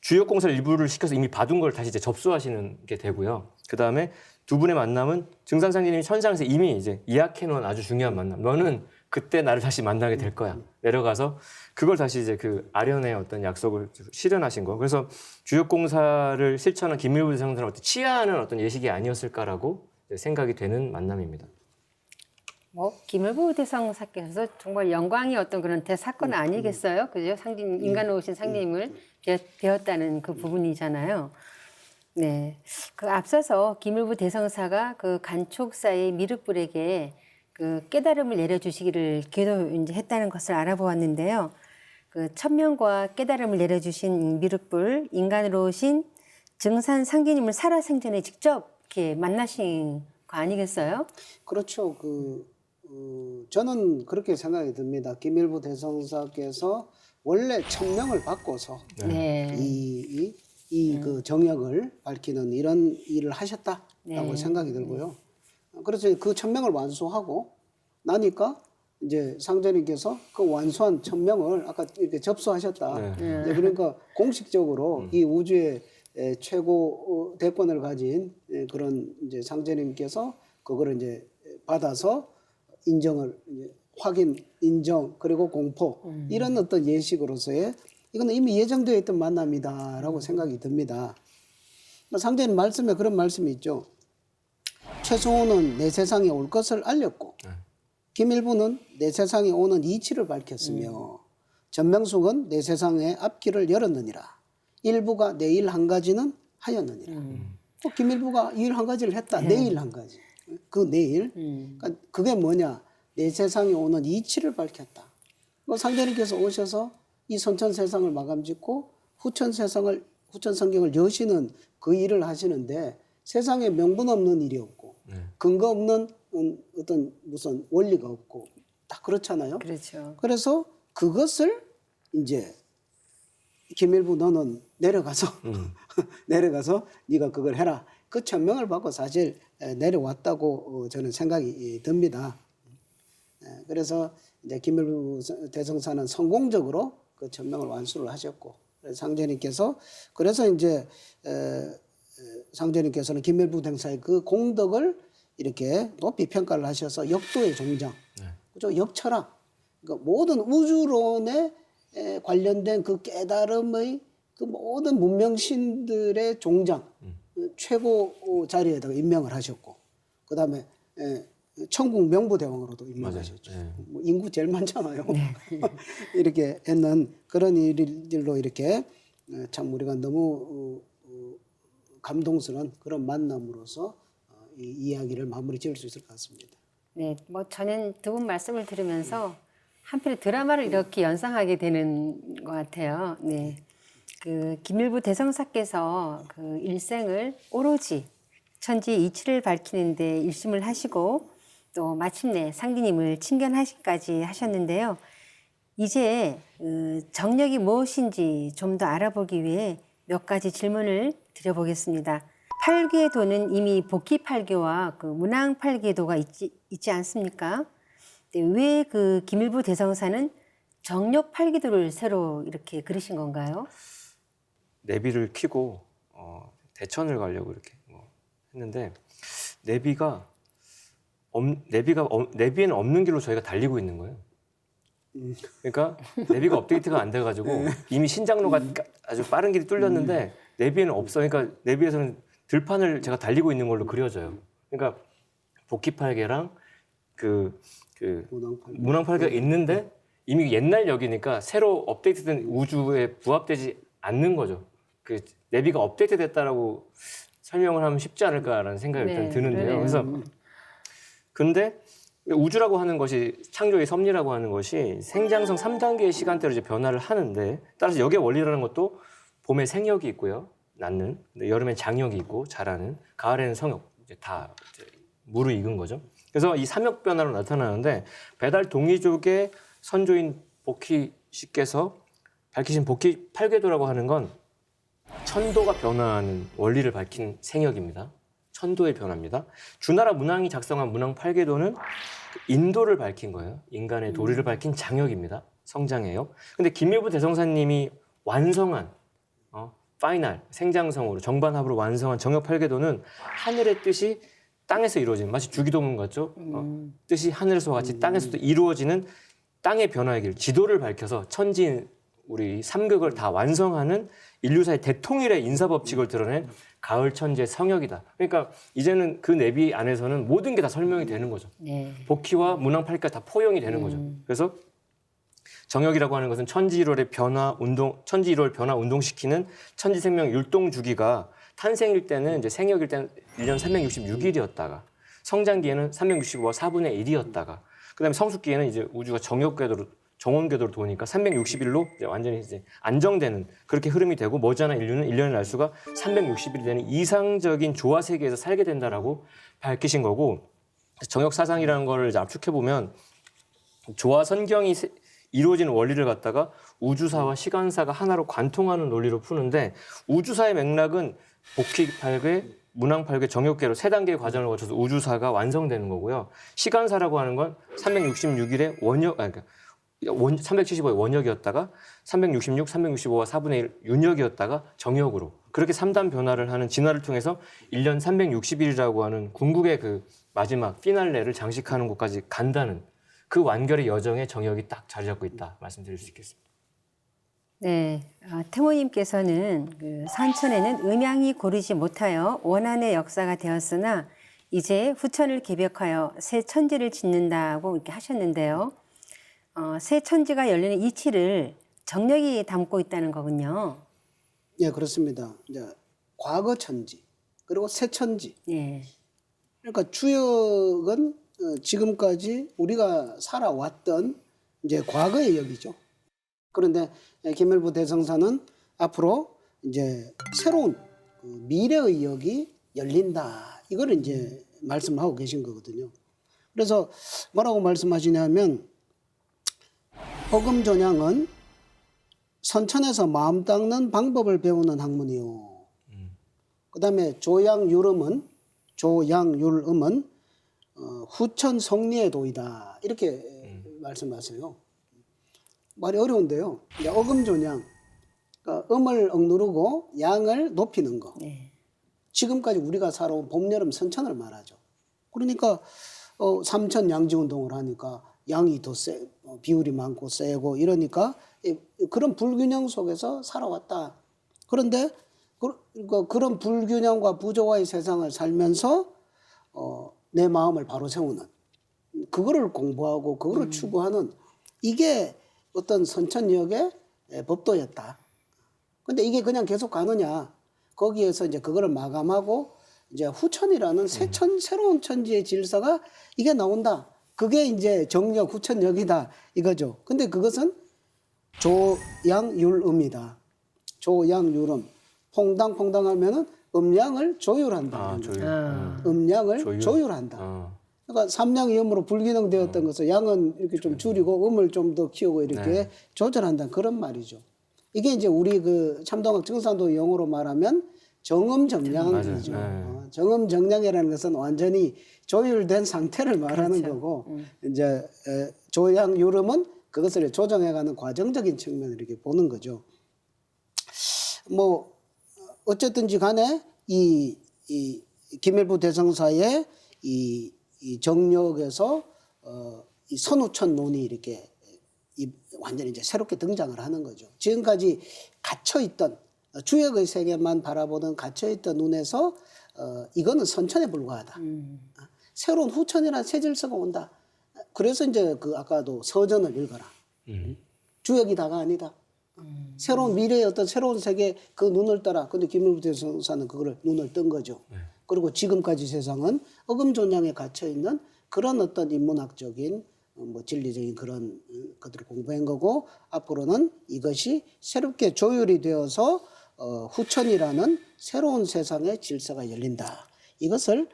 Speaker 2: 주역 공사를 일부를 시켜서 이미 받은 걸 다시 이제 접수하시는 게 되고요. 그 다음에 두 분의 만남은 증산상제님이 천상에서 이미 이제 예약해놓은 아주 중요한 만남. 너는 그때 나를 다시 만나게 될 거야. 내려가서 그걸 다시 이제 그 아련의 어떤 약속을 실현하신 거. 그래서 주역 공사를 실천한 김일부 대성사는 어떤 치하하는 어떤 예식이 아니었을까라고 생각이 되는 만남입니다.
Speaker 1: 뭐 김일부 대성사께서 정말 영광의 어떤 그런 대사건 아니겠어요? 그죠? 상진 인간으로 오신 상님을 배웠다는 그 부분이잖아요. 네, 그 앞서서 김일부 대성사가 그 간촉사의 미륵불에게 그 깨달음을 내려주시기를 기도 이제 했다는 것을 알아보았는데요. 그 천명과 깨달음을 내려주신 미륵불 인간으로 오신 증산 상제님을 살아생전에 직접 이렇게 만나신 거 아니겠어요?
Speaker 3: 그렇죠. 저는 그렇게 생각이 듭니다. 김일부 대성사께서 원래 천명을 바꿔서
Speaker 1: 네.
Speaker 3: 그 정역을 밝히는 이런 일을 하셨다라고
Speaker 1: 네.
Speaker 3: 생각이 들고요. 그래서 그 천명을 완수하고 나니까 이제 상제님께서 그 완수한 천명을 아까 이렇게 접수하셨다.
Speaker 2: 네.
Speaker 3: 이제 그러니까 공식적으로 이 우주의 최고 대권을 가진 그런 이제 상제님께서 그거를 이제 받아서 인정을 이제 확인, 인정 그리고 공포 이런 어떤 예식으로서의 이거는 이미 예정되어 있던 만남이다라고 생각이 듭니다. 상제님 말씀에 그런 말씀이 있죠. 최승호는 내 세상에 올 것을 알렸고 김일부는 내 세상에 오는 이치를 밝혔으며 전명숙은 내 세상에 앞길을 열었느니라. 일부가 내 일 한 가지는 하였느니라. 김일부가 일 한 가지를 했다. 내 일 한 가지. 그 내일. 그러니까 그게 뭐냐. 내 세상에 오는 이치를 밝혔다. 상제님께서 오셔서 이 선천 세상을 마감짓고 후천 성경을 여시는 그 일을 하시는데 세상에 명분 없는 일이 없고 근거 없는 어떤 무슨 원리가 없고 다 그렇잖아요.
Speaker 1: 그렇죠.
Speaker 3: 그래서 그것을 이제 김일부 너는 내려가서 내려가서 네가 그걸 해라. 그 천명을 받고 사실 내려왔다고 저는 생각이 듭니다. 그래서 이제 김일부 대성사는 성공적으로 그 천명을 완수를 하셨고 상제님께서 그래서 이제 상제님께서는 김일부 대성사의 그 공덕을 이렇게 높이 평가를 하셔서 역도의 종장, 그죠? 역철학, 그러니까 모든 우주론에 관련된 그 깨달음의 그 모든 문명신들의 종장, 최고 자리에다가 임명을 하셨고, 그 다음에 천국 명부대왕으로도 임명하셨죠. 뭐 인구 제일 많잖아요. 이렇게 했는 그런 일들로 이렇게 참 우리가 너무 감동스러운 그런 만남으로서 이 이야기를 마무리 지을 수 있을 것 같습니다.
Speaker 1: 네, 뭐 저는 두 분 말씀을 들으면서 한편의 드라마를 이렇게 연상하게 되는 것 같아요. 네, 그 김일부 대성사께서 그 일생을 오로지 천지의 이치를 밝히는데 일심을 하시고 또 마침내 상디님을 친견하시기까지 하셨는데요. 이제 정력이 무엇인지 좀 더 알아보기 위해 몇 가지 질문을 드려보겠습니다. 팔귀도는 이미 복희팔귀와 그 문왕팔귀도가 있지 않습니까? 왜 그 김일부 대성사는 정력팔귀도를 새로 이렇게 그리신 건가요?
Speaker 2: 내비를 켜고 대천을 가려고 이렇게 했는데 내비에는 없는 길로 저희가 달리고 있는 거예요. 그러니까 내비가 업데이트가 안 돼가지고 이미 신장로가 아주 빠른 길이 뚫렸는데 내비에는 없어. 그러니까 내비에서는 들판을 제가 달리고 있는 걸로 그려져요. 그러니까 복희팔개랑 그 문왕팔개가 있는데 이미 옛날 역이니까 새로 업데이트된 우주에 부합되지 않는 거죠. 그 내비가 업데이트됐다라고 설명을 하면 쉽지 않을까라는 생각이 일단 드는데요. 그래서 근데 우주라고 하는 것이 창조의 섭리라고 하는 것이 생장성 3단계의 시간대로 이제 변화를 하는데 따라서 역의 원리라는 것도 봄에 생역이 있고요. 낳는, 여름엔 장역이 있고 자라는, 가을에는 성역 이제 다 이제 무르익은 거죠. 그래서 이 삼역 변화로 나타나는데 배달 동이족의 선조인 복희 씨께서 밝히신 복희 팔궤도라고 하는 건 천도가 변화하는 원리를 밝힌 생역입니다. 천도의 변화입니다. 주나라 문왕이 작성한 문왕 팔궤도는 인도를 밝힌 거예요. 인간의 도리를 밝힌 장역입니다. 성장이에요. 근데 김일부 대성사님이 완성한 파이널 생장성으로 정반합으로 완성한 정역 팔궤도는 하늘의 뜻이 땅에서 이루어지는 마치 주기도문 같죠. 뜻이 하늘에서와 같이 땅에서도 이루어지는 땅의 변화의 길, 지도를 밝혀서 천지인 우리 삼극을 다 완성하는 인류사의 대통일의 인사법칙을 드러낸 가을 천지의 성역이다. 그러니까 이제는 그 내비 안에서는 모든 게 다 설명이 되는 거죠.
Speaker 1: 네.
Speaker 2: 복희와 문왕팔기가 다 포용이 되는 거죠. 그래서 정역이라고 하는 것은 천지일월의 변화 운동, 천지일월 변화 운동시키는 천지생명 율동 주기가 탄생일 때는 이제 생역일 때는 1년 366일이었다가 성장기에는 365와 4분의 1이었다가 그다음에 성숙기에는 이제 우주가 정역궤도로 정원궤도로 도니까 360일로 이제 완전히 이제 안정되는 그렇게 흐름이 되고 머지않아 인류는 1년의 날수가 360일이 되는 이상적인 조화 세계에서 살게 된다라고 밝히신 거고 정역 사상이라는 거를 이제 압축해 보면 조화 선경이 이루어지는 원리를 갖다가 우주사와 시간사가 하나로 관통하는 논리로 푸는데 우주사의 맥락은 복희 팔궤, 문왕 팔궤, 정역궤로 세 단계의 과정을 거쳐서 우주사가 완성되는 거고요. 시간사라고 하는 건 366일의 원역, 그러니까 375의 원역이었다가 366, 365와 4분의 1 윤역이었다가 정역으로 그렇게 3단 변화를 하는 진화를 통해서 1년 360일이라고 하는 궁극의 그 마지막 피날레를 장식하는 곳까지 간다는 그 완결의 여정에 정역이 딱 자리 잡고 있다 말씀드릴 수 있겠습니다.
Speaker 1: 네, 태모님께서는 그 산천에는 음양이 고르지 못하여 원한의 역사가 되었으나 이제 후천을 개벽하여 새 천지를 짓는다고 이렇게 하셨는데요. 새 천지가 열리는 이치를 정력이 담고 있다는 거군요.
Speaker 3: 예, 그렇습니다. 이제 과거 천지 그리고 새 천지.
Speaker 1: 예.
Speaker 3: 그러니까 주역은 지금까지 우리가 살아왔던 이제 과거의 역이죠. 그런데 김일부 대성사는 앞으로 이제 새로운 미래의 역이 열린다. 이걸 이제 말씀하고 계신 거거든요. 그래서 뭐라고 말씀하시냐면 허금존양은 선천에서 마음 닦는 방법을 배우는 학문이요. 그다음에 조양율음은 후천 성리의 도이다. 이렇게 말씀하세요. 말이 어려운데요. 어금존양, 그러니까 음을 억누르고 양을 높이는 거.
Speaker 1: 네.
Speaker 3: 지금까지 우리가 살아온 봄, 여름, 선천을 말하죠. 그러니까 삼천 양지 운동을 하니까 양이 더 비율이 많고 세고 이러니까 그런 불균형 속에서 살아왔다. 그런데 그런 불균형과 부조화의 세상을 살면서 내 마음을 바로 세우는 그거를 공부하고 그거를 추구하는 이게 어떤 선천역의 법도였다. 근데 이게 그냥 계속 가느냐? 거기에서 이제 그거를 마감하고 이제 후천이라는 새로운 천지의 질서가 이게 나온다. 그게 이제 정역 후천역이다 이거죠. 근데 그것은 조양율음이다. 조양율음. 퐁당퐁당하면은 음양을 조율한다. 음양을 조율한다. 그러니까 삼양이음으로 불균형되었던 것을 양은 이렇게 좀 줄이고 음을 좀 더 키우고 이렇게 조절한다. 그런 말이죠. 이게 이제 우리 그 참동학 증산도 용어로 말하면 정음정량이죠. 정음정량이라는 것은 완전히 조율된 상태를 말하는 거고 이제 조양율음은 그것을 조정해가는 과정적인 측면을 이렇게 보는 거죠. 뭐 어쨌든지 간에 이 김일부 대성사의 이 정역에서 이 선후천론이 이렇게 완전히 이제 새롭게 등장을 하는 거죠. 지금까지 갇혀있던 주역의 세계만 바라보던 갇혀있던 눈에서 이거는 선천에 불과하다. 새로운 후천이라는 새 질서가 온다. 그래서 이제 그 아까도 서전을 읽어라. 주역이 다가 아니다. 새로운 미래의 어떤 새로운 세계 그 눈을 떠라. 근데 김일부 대성사는 그거를 눈을 뜬 거죠. 그리고 지금까지 세상은 어금존양에 갇혀 있는 그런 어떤 인문학적인 뭐 진리적인 그런 것들을 공부한 거고 앞으로는 이것이 새롭게 조율이 되어서 후천이라는 새로운 세상의 질서가 열린다. 이것을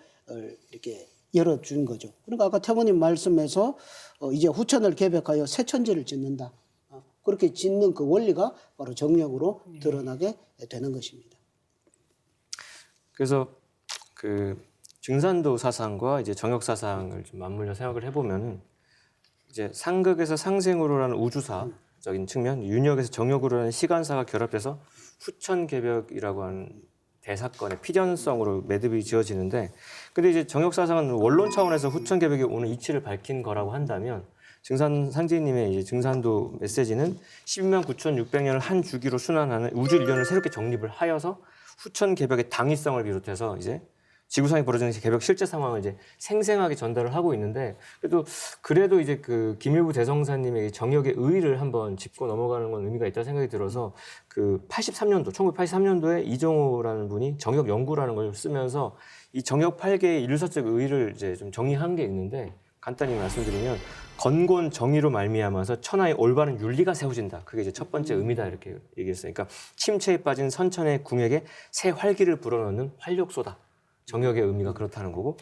Speaker 3: 이렇게 열어준 거죠. 그러니까 아까 태모님 말씀에서 이제 후천을 개벽하여 새 천지를 짓는다. 그렇게 짓는 그 원리가 바로 정력으로 드러나게 되는 것입니다.
Speaker 2: 그래서 그 증산도 사상과 이제 정역 사상을 좀 맞물려 생각을 해보면은 이제 상극에서 상생으로라는 우주사적인 측면, 윤역에서 정역으로라는 시간사가 결합돼서 후천개벽이라고 하는 대사건의 필연성으로 매듭이 지어지는데, 근데 이제 정역 사상은 원론 차원에서 후천개벽이 오는 이치를 밝힌 거라고 한다면, 증산 상제님의 이제 증산도 메시지는 12만 9,600년을 한 주기로 순환하는 우주 일련을 새롭게 정립을 하여서 후천개벽의 당위성을 비롯해서 이제 지구상에 벌어지는 개벽 실제 상황을 이제 생생하게 전달을 하고 있는데, 그래도 이제 그 김일부 대성사님의 정역의 의의를 한번 짚고 넘어가는 건 의미가 있다 생각이 들어서, 그 1983년도에 이정호라는 분이 정역 연구라는 걸 쓰면서 이 정역 8개의 일사적 의의를 이제 좀 정리한 게 있는데, 간단히 말씀드리면 건곤 정의로 말미암아서 천하의 올바른 윤리가 세워진다. 그게 이제 첫 번째 의미다 이렇게 얘기했어요. 그러니까 침체에 빠진 선천의 궁에게 새 활기를 불어넣는 활력소다. 정역의 의미가 그렇다는 거고,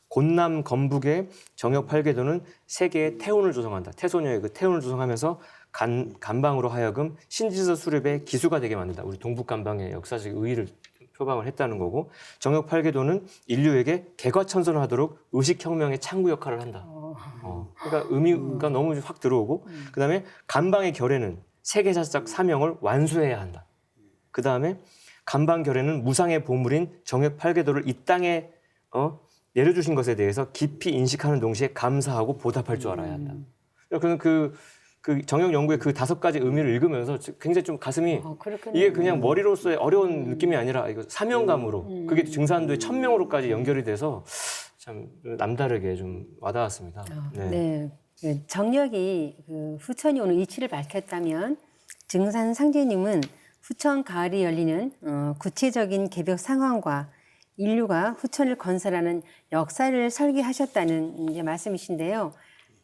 Speaker 2: 곤남 건북의 정역 8계도는 세계의 태운을 조성한다. 태소녀의 그 태운을 조성하면서 간방으로 하여금 신지서 수립의 기수가 되게 만든다. 우리 동북간방의 역사적 의의를 표방을 했다는 거고, 정역 8계도는 인류에게 개과천선을 하도록 의식혁명의 창구 역할을 한다. 그러니까 의미가 너무 확 들어오고, 그다음에 간방의 결례는 세계사적 사명을 완수해야 한다. 그다음에 간방 결례는 무상의 보물인 정역 8계도를 이 땅에 내려주신 것에 대해서 깊이 인식하는 동시에 감사하고 보답할 줄 알아야 한다. 그래서 그 정역 연구의 그 5가지 의미를 읽으면서 굉장히 좀 가슴이 이게 그냥 머리로서의 어려운 느낌이 아니라 이거 사명감으로, 그게 증산도의 1000명으로까지 연결이 돼서 참 남다르게 좀 와닿았습니다.
Speaker 1: 네. 정력이 그 후천이 오는 이치를 밝혔다면, 증산 상제님은 후천 가을이 열리는 구체적인 개벽 상황과 인류가 후천을 건설하는 역사를 설계하셨다는 이제 말씀이신데요.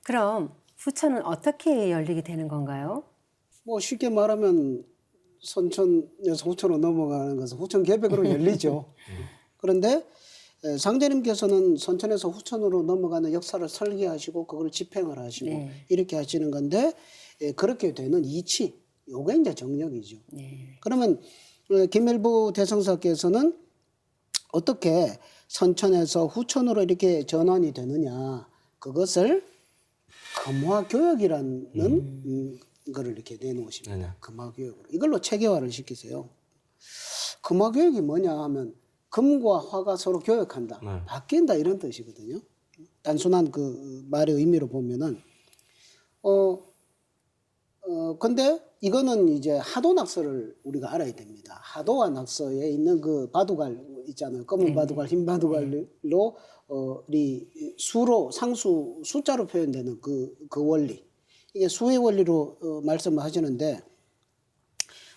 Speaker 1: 그럼 후천은 어떻게 열리게 되는 건가요?
Speaker 3: 뭐 쉽게 말하면 선천에서 후천으로 넘어가는 것은 후천 개벽으로 열리죠. 그런데 상제님께서는 선천에서 후천으로 넘어가는 역사를 설계하시고 그걸 집행을 하시고 이렇게 하시는 건데, 그렇게 되는 이치, 요게 이제 정력이죠. 그러면 김일부 대성사께서는 어떻게 선천에서 후천으로 이렇게 전환이 되느냐, 그것을 금화교역이라는 거를 이렇게 내놓으십니다. 금화교역으로. 이걸로 체계화를 시키세요. 금화교역이 뭐냐 하면 금과 화가 서로 교역한다. 바뀐다 이런 뜻이거든요. 단순한 그 말의 의미로 보면은 근데 이거는 이제 하도 낙서를 우리가 알아야 됩니다. 하도와 낙서에 있는 그 바두갈 있잖아요. 검은 바두갈, 흰 바두갈로 우리 수로 상수 숫자로 표현되는 그 원리. 이게 수의 원리로 말씀을 하시는데,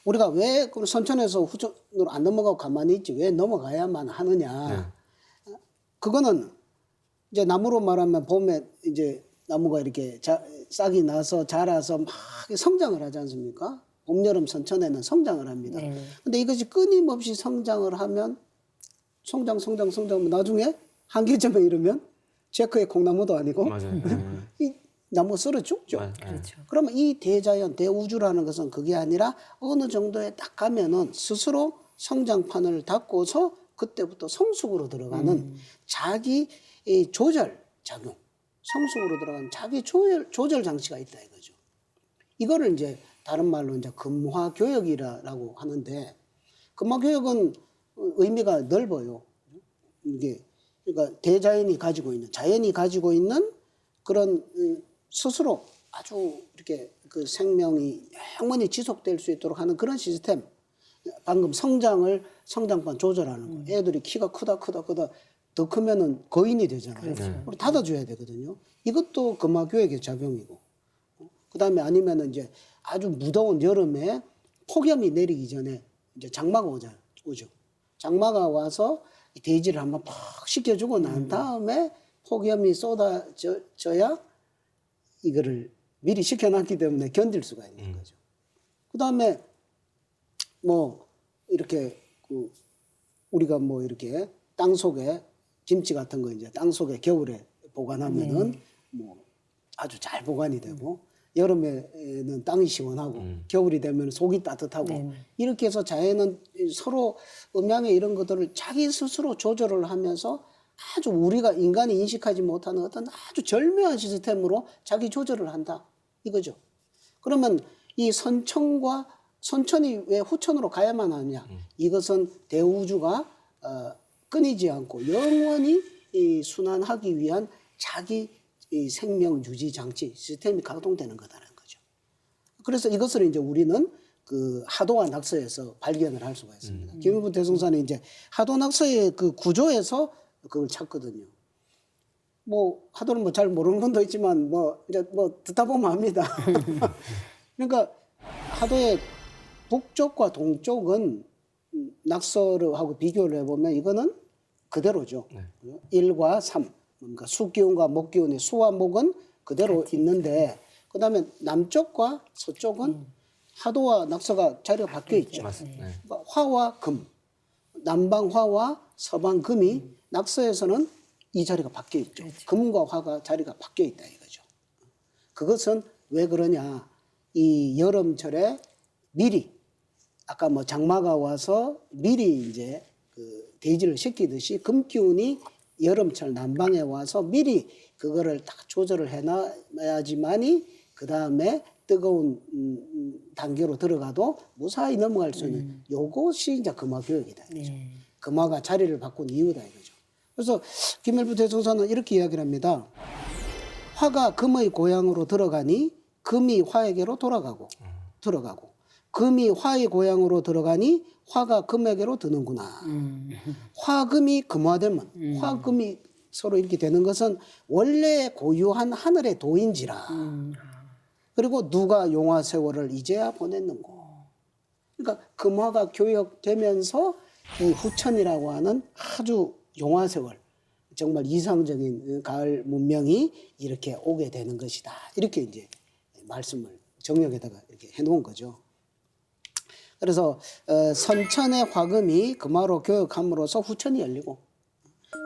Speaker 3: 우리가 왜 선천에서 후천으로 안 넘어가고 가만히 있지 왜 넘어가야만 하느냐. 그거는 이제 나무로 말하면 봄에 이제 나무가 이렇게 싹이 나서 자라서 막 성장을 하지 않습니까? 봄, 여름, 선천에는 성장을 합니다. 근데 이것이 끊임없이 성장을 하면 성장 나중에 한계점에 이르면 체크의 콩나무도 아니고 이 나무가 쓰러 죽죠.
Speaker 1: 그렇죠.
Speaker 3: 그러면 이 대자연, 대우주라는 것은 그게 아니라 어느 정도에 딱 가면은 스스로 성장판을 닫고서 그때부터 성숙으로 들어가는 자기 조절 작용, 성숙으로 들어가는 자기 조절 장치가 있다 이거죠. 이거를 이제 다른 말로 이제 금화교역이라고 하는데, 금화교역은 의미가 넓어요. 이게 그러니까 대자연이 가지고 있는, 자연이 가지고 있는 그런 스스로 아주 이렇게 그 생명이 영원히 지속될 수 있도록 하는 그런 시스템. 방금 성장판 조절하는 거. 애들이 키가 크다 더 크면은 거인이 되잖아요.
Speaker 1: 그렇죠.
Speaker 3: 우리 닫아줘야 되거든요. 이것도 금화교역의 작용이고. 그다음에 아니면은 이제 아주 무더운 여름에 폭염이 내리기 전에 이제 장마가 오죠. 장마가 와서 이 대지를 한번 팍 식혀주고 난 다음에 폭염이 쏟아져야 이거를 미리 식혀놨기 때문에 견딜 수가 있는 거죠. 그다음에 뭐 이렇게 우리가 뭐 이렇게 땅 속에 김치 같은 거 이제 땅 속에 겨울에 보관하면은 뭐 아주 잘 보관이 되고 여름에는 땅이 시원하고 겨울이 되면 속이 따뜻하고 이렇게 해서 자연은 서로 음양의 이런 것들을 자기 스스로 조절을 하면서 아주 우리가 인간이 인식하지 못하는 어떤 아주 절묘한 시스템으로 자기 조절을 한다 이거죠. 그러면 이 선천이 왜 후천으로 가야만 하냐? 이것은 대우주가 끊이지 않고 영원히 이 순환하기 위한 자기 이 생명 유지 장치 시스템이 가동되는 거다라는 거죠. 그래서 이것을 이제 우리는 그 하도와 낙서에서 발견을 할 수가 있습니다. 김일부 대성사는 이제 하도 낙서의 그 구조에서 그걸 찾거든요. 뭐 하도는 뭐 잘 모르는 분도 있지만 뭐 이제 뭐 듣다 보면 압니다. 그러니까 하도의 북쪽과 동쪽은 낙서하고 비교를 해보면 이거는 그대로죠. 1과 3. 그러니까 수기운과 목기운의 수와 목은 그대로 있는데 그다음에 남쪽과 서쪽은 하도와 낙서가 자리가 바뀌어 있죠.
Speaker 2: 맞습니다.
Speaker 3: 그러니까 화와 금, 남방 화와 서방 금이 낙서에서는 이 자리가 바뀌어 있죠. 금과 화가 자리가 바뀌어 있다 이거죠. 그것은 왜 그러냐? 이 여름철에 미리 아까 뭐 장마가 와서 미리 이제 그 대지를 식히듯이 금기운이 여름철 남방에 와서 미리 그거를 딱 조절을 해놔야지만이 그 다음에 뜨거운 단계로 들어가도 무사히 넘어갈 수 있는 요것이 이제 금화 교육이다. 이거죠. 금화가 자리를 바꾼 이유다 이거죠. 그래서 김일부 대성사는 이렇게 이야기를 합니다. 화가 금의 고향으로 들어가니 금이 화에게로 들어가고 금이 화의 고향으로 들어가니 화가 금에게로 드는구나. 화금이 금화되면 화금이 서로 이렇게 되는 것은 원래 고유한 하늘의 도인지라. 그리고 누가 용화 세월을 이제야 보냈는고. 그러니까 금화가 교역되면서 이 후천이라고 하는 아주 용화 세월, 정말 이상적인 가을 문명이 이렇게 오게 되는 것이다. 이렇게 이제 말씀을 정력에다가 이렇게 해놓은 거죠. 그래서 선천의 화금이 금화로 교역함으로써 후천이 열리고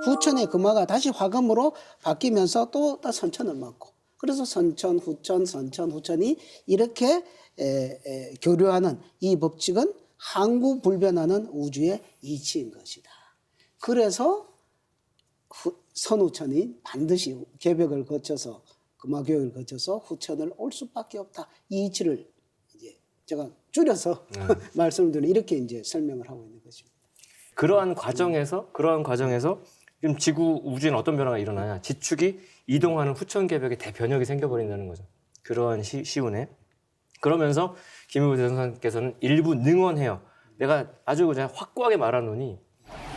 Speaker 3: 후천의 금화가 다시 화금으로 바뀌면서 또 선천을 맞고 그래서 선천, 후천이 이렇게 교류하는 이 법칙은 항구불변하는 우주의 이치인 것이다. 그래서 선후천이 반드시 개벽을 거쳐서 금화교역을 거쳐서 후천을 올 수밖에 없다. 이 이치를 이제 제가 줄여서 말씀을 드리는 이렇게 이제 설명을 하고 있는 것입니다.
Speaker 2: 그러한 과정에서 지금 지구 우주에는 어떤 변화가 일어나냐? 지축이 이동하는 후천 개벽에 대변혁이 생겨버린다는 거죠. 그러한 시운에. 그러면서 김일부 대성사께서는 일부 능원해요. 내가 아주 그냥 확고하게 말하노니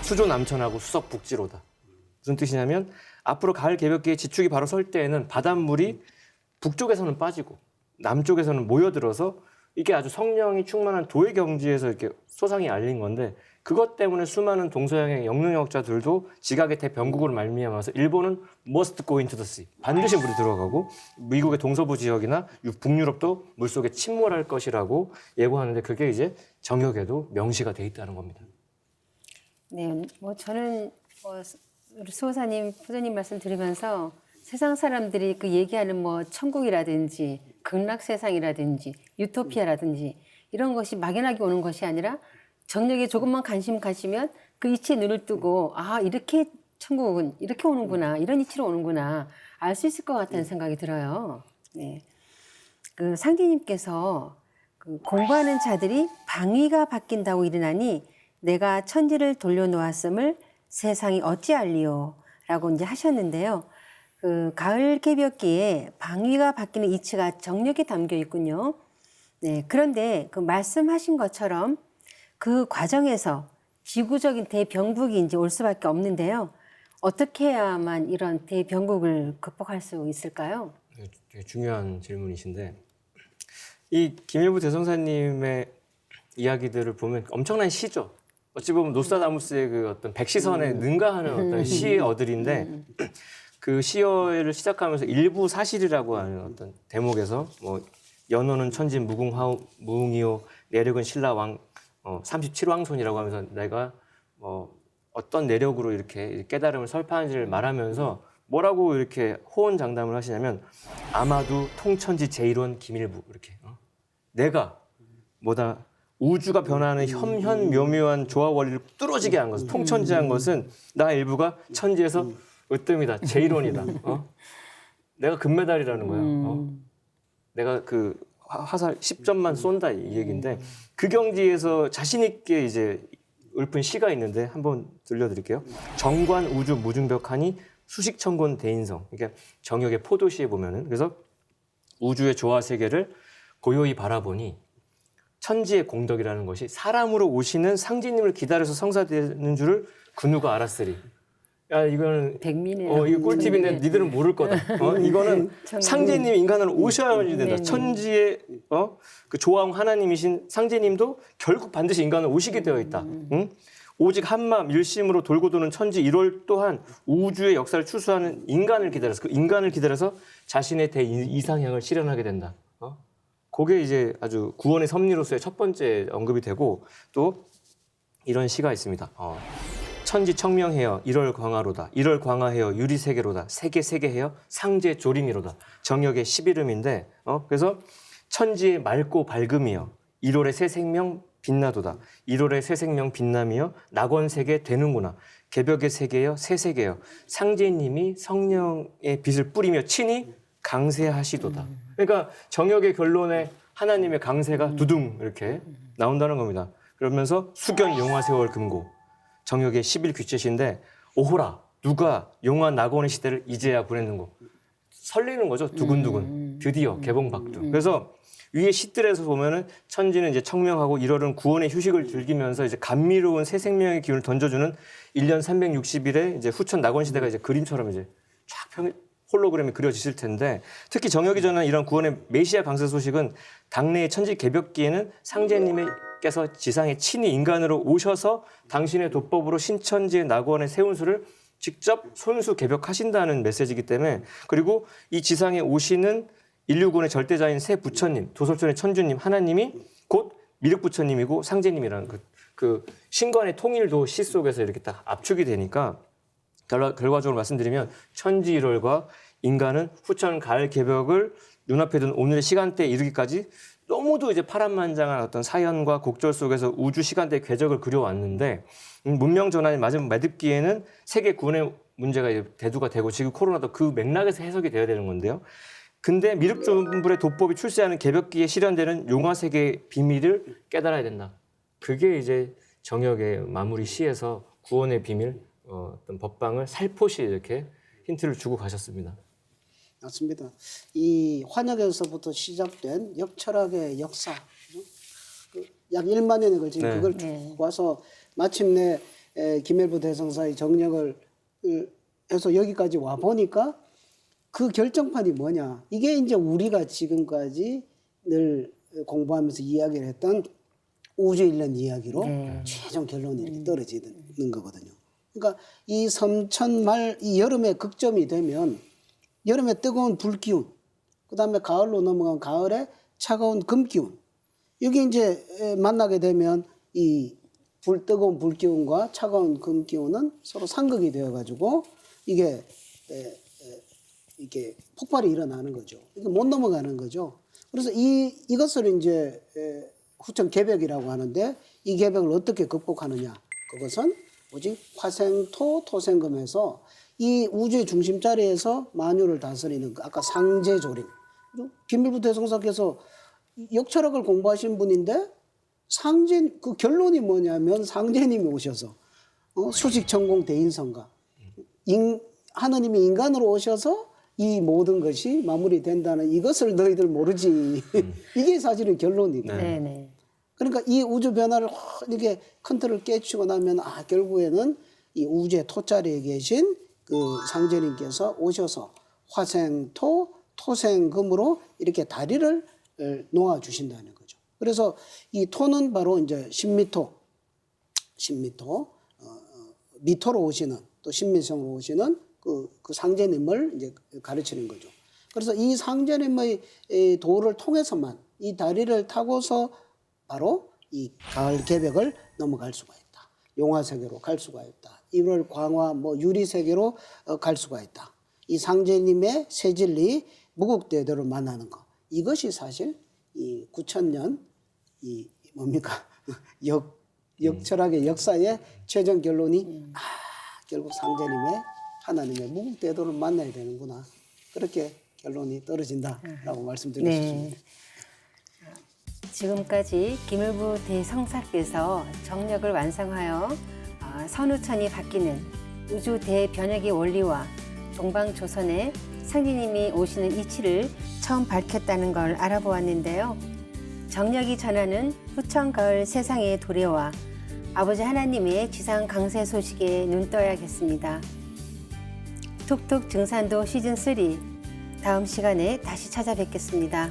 Speaker 2: 수조 남천하고 수석 북지로다. 무슨 뜻이냐면 앞으로 가을 개벽기에 지축이 바로 설 때에는 바닷물이 북쪽에서는 빠지고 남쪽에서는 모여들어서 이게 아주 성령이 충만한 도의 경지에서 이렇게 소상이 알린 건데 그것 때문에 수많은 동서양의 영능력자들도 지각의 대변국으로 말미암아서 일본은 must go into the sea. 반드시 물이 들어가고 미국의 동서부 지역이나 북유럽도 물속에 침몰할 것이라고 예고하는데 그게 이제 정역에도 명시가 돼 있다는 겁니다.
Speaker 1: 네, 뭐 저는 우리 수호사님, 부모님 말씀 들으면서 세상 사람들이 그 얘기하는 뭐 천국이라든지 극락 세상이라든지 유토피아라든지 이런 것이 막연하게 오는 것이 아니라 정력에 조금만 관심 가시면 그 이치에 눈을 뜨고 아 이렇게 천국은 이렇게 오는구나 이런 이치로 오는구나 알 수 있을 것 같다는 생각이 들어요. 네, 그 상디님께서 그 공부하는 자들이 방위가 바뀐다고 일어나니 내가 천지를 돌려놓았음을 세상이 어찌 알리요? 라고 이제 하셨는데요. 그 가을 개벽기에 방위가 바뀌는 이치가 정력에 담겨 있군요. 네, 그런데 그 말씀하신 것처럼 그 과정에서 지구적인 대변국이 이제 올 수밖에 없는데요. 어떻게 해야만 이런 대변국을 극복할 수 있을까요?
Speaker 2: 되게 중요한 질문이신데 이 김일부 대성사님의 이야기들을 보면 엄청난 시죠. 어찌 보면 노스타다무스의 그 어떤 백시선에 능가하는 어떤 시의 어들인데 그 시어를 시작하면서 일부 사실이라고 하는 어떤 대목에서 뭐 연호는 천진 무궁이요 내력은 신라왕 37왕손이라고 하면서 내가 뭐 어떤 내력으로 이렇게 깨달음을 설파하는지를 말하면서 뭐라고 이렇게 호언장담을 하시냐면 아마도 통천지 제1원 기밀부 이렇게 내가 뭐다 우주가 변화하는 현현묘묘한 조화 원리를 뚫어지게 한 것은 통천지한 것은 나 일부가 천지에서 으뜸이다 제1원이다. 내가 금메달이라는 거야. 내가 그 화살 10점만 쏜다 이 얘기인데 그 경지에서 자신 있게 이제 읊은 시가 있는데 한번 들려드릴게요. 정관 우주 무중벽하니 수식천곤 대인성. 그러니까 정역의 포도시에 보면은 그래서 우주의 조화 세계를 고요히 바라보니 천지의 공덕이라는 것이 사람으로 오시는 상제님을 기다려서 성사되는 줄을 그 누가 알았으리. 야 이거는
Speaker 1: 백미네요.
Speaker 2: 이거 꿀팁인데 니들은 모를 거다. 이거는 상제님이 인간으로 오셔야지 된다. 천지의 그 조왕 하나님이신 상제님도 결국 반드시 인간으로 오시게 되어 있다. 응? 오직 한마음 일심으로 돌고 도는 천지 1월 또한 우주의 역사를 추수하는 인간을 기다려서 그 인간을 기다려서 자신의 대이상향을 실현하게 된다. 그게 이제 아주 구원의 섭리로서의 첫 번째 언급이 되고 또 이런 시가 있습니다. 천지 청명해여 1월 광화로다. 1월 광화해여 유리세계로다. 세계해여 상제 조림이로다. 정역의 11음인데 그래서 천지의 맑고 밝음이여 1월의 새 생명 빛나도다. 1월의 새 생명 빛남이여 낙원세계 되는구나. 개벽의 세계여 새 세계여 상제님이 성령의 빛을 뿌리며 친히 강세하시도다. 그러니까 정역의 결론에 하나님의 강세가 두둥 이렇게 나온다는 겁니다. 그러면서 수견 용화 세월 금고 정역의 11귀체시인데 오호라 누가 용화 낙원의 시대를 이제야 보냈는고 설레는 거죠. 두근두근 드디어 개봉박두. 그래서 위에 시들에서 보면은 천지는 이제 청명하고 1월은 구원의 휴식을 즐기면서 이제 감미로운 새 생명의 기운을 던져주는 1년 360일의 이제 후천 낙원 시대가 이제 그림처럼 이제 쫙 홀로그램이 그려지실 텐데 특히 정역이 전한 이런 구원의 메시아 강세 소식은 당내의 천지 개벽기에는 상제님께서 지상에 친히 인간으로 오셔서 당신의 도법으로 신천지의 낙원의 세운수를 직접 손수 개벽하신다는 메시지이기 때문에 그리고 이 지상에 오시는 인류군의 절대자인 새 부처님, 도솔천의 천주님, 하나님이 곧 미륵부처님이고 상제님이라는 그 신관의 통일도 시 속에서 이렇게 딱 압축이 되니까 결과적으로 말씀드리면 천지 1월과 인간은 후천 가을 개벽을 눈앞에 둔 오늘의 시간대에 이르기까지 너무도 이제 파란만장한 어떤 사연과 곡절 속에서 우주 시간대의 궤적을 그려왔는데 문명 전환이 맞은 매듭기에는 세계 구원의 문제가 이제 대두가 되고 지금 코로나도 그 맥락에서 해석이 돼야 되는 건데요. 근데 미륵존불의 도법이 출세하는 개벽기에 실현되는 용화세계의 비밀을 깨달아야 된다. 그게 이제 정역의 마무리 시에서 구원의 비밀, 어떤 법방을 살포시 이렇게 힌트를 주고 가셨습니다.
Speaker 3: 맞습니다. 이 환역에서부터 시작된 역철학의 역사, 약 1만 년에 걸친
Speaker 2: 네.
Speaker 3: 그걸 쭉 와서 마침내 김일부 대성사의 정력을 해서 여기까지 와 보니까 그 결정판이 뭐냐? 이게 이제 우리가 지금까지 늘 공부하면서 이야기를 했던 우주 일련 이야기로 최종 결론이 이렇게 떨어지는 거거든요. 그러니까 이 섬천말 이 여름의 극점이 되면 여름에 뜨거운 불기운, 그다음에 가을로 넘어간 가을에 차가운 금기운. 여기 이제 만나게 되면 이 뜨거운 불기운과 차가운 금기운은 서로 상극이 되어 가지고 이게 폭발이 일어나는 거죠. 이게 못 넘어가는 거죠. 그래서 이것을 이제 후천 개벽이라고 하는데 이 개벽을 어떻게 극복하느냐? 그것은 오직 화생토 토생금에서 이 우주의 중심 자리에서 만유를 다스리는 아까 상제조림. 김일부 대성사께서 역철학을 공부하신 분인데 그 결론이 뭐냐면 상제님이 오셔서 수식천공 대인성가 하느님이 인간으로 오셔서 이 모든 것이 마무리된다는 이것을 너희들 모르지. 이게 사실은 결론이거든요.
Speaker 1: 네네.
Speaker 3: 그러니까 이 우주 변화를 이렇게 큰 틀을 깨치고 나면 결국에는 이 우주의 토자리에 계신 그 상제님께서 오셔서 화생토, 토생금으로 이렇게 다리를 놓아 주신다는 거죠. 그래서 이 토는 바로 이제 신미토, 미토로 오시는 또 신미성으로 오시는 그 상제님을 이제 가르치는 거죠. 그래서 이 상제님의 도를 통해서만 이 다리를 타고서 바로 이 가을 개벽을 넘어갈 수가 있다. 용화 세계로 갈 수가 있다. 1월 광화 뭐 유리 세계로 갈 수가 있다. 이 상제님의 새 진리 무국대도를 만나는 것. 이것이 사실 이 9,000년 이 뭡니까 역철학의 역사의 최종 결론이 결국 상제님의 하나님의 무국대도를 만나야 되는구나. 그렇게 결론이 떨어진다라고 말씀드릴 수 있습니다.
Speaker 1: 지금까지 김일부 대성사께서 정력을 완성하여 선우천이 바뀌는 우주 대변혁의 원리와 동방조선에 상제님이 오시는 이치를 처음 밝혔다는 걸 알아보았는데요. 정력이 전하는 후천 가을 세상의 도래와 아버지 하나님의 지상 강세 소식에 눈 떠야겠습니다. 툭툭 증산도 시즌3 다음 시간에 다시 찾아뵙겠습니다.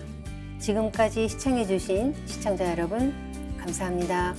Speaker 1: 지금까지 시청해주신 시청자 여러분 감사합니다.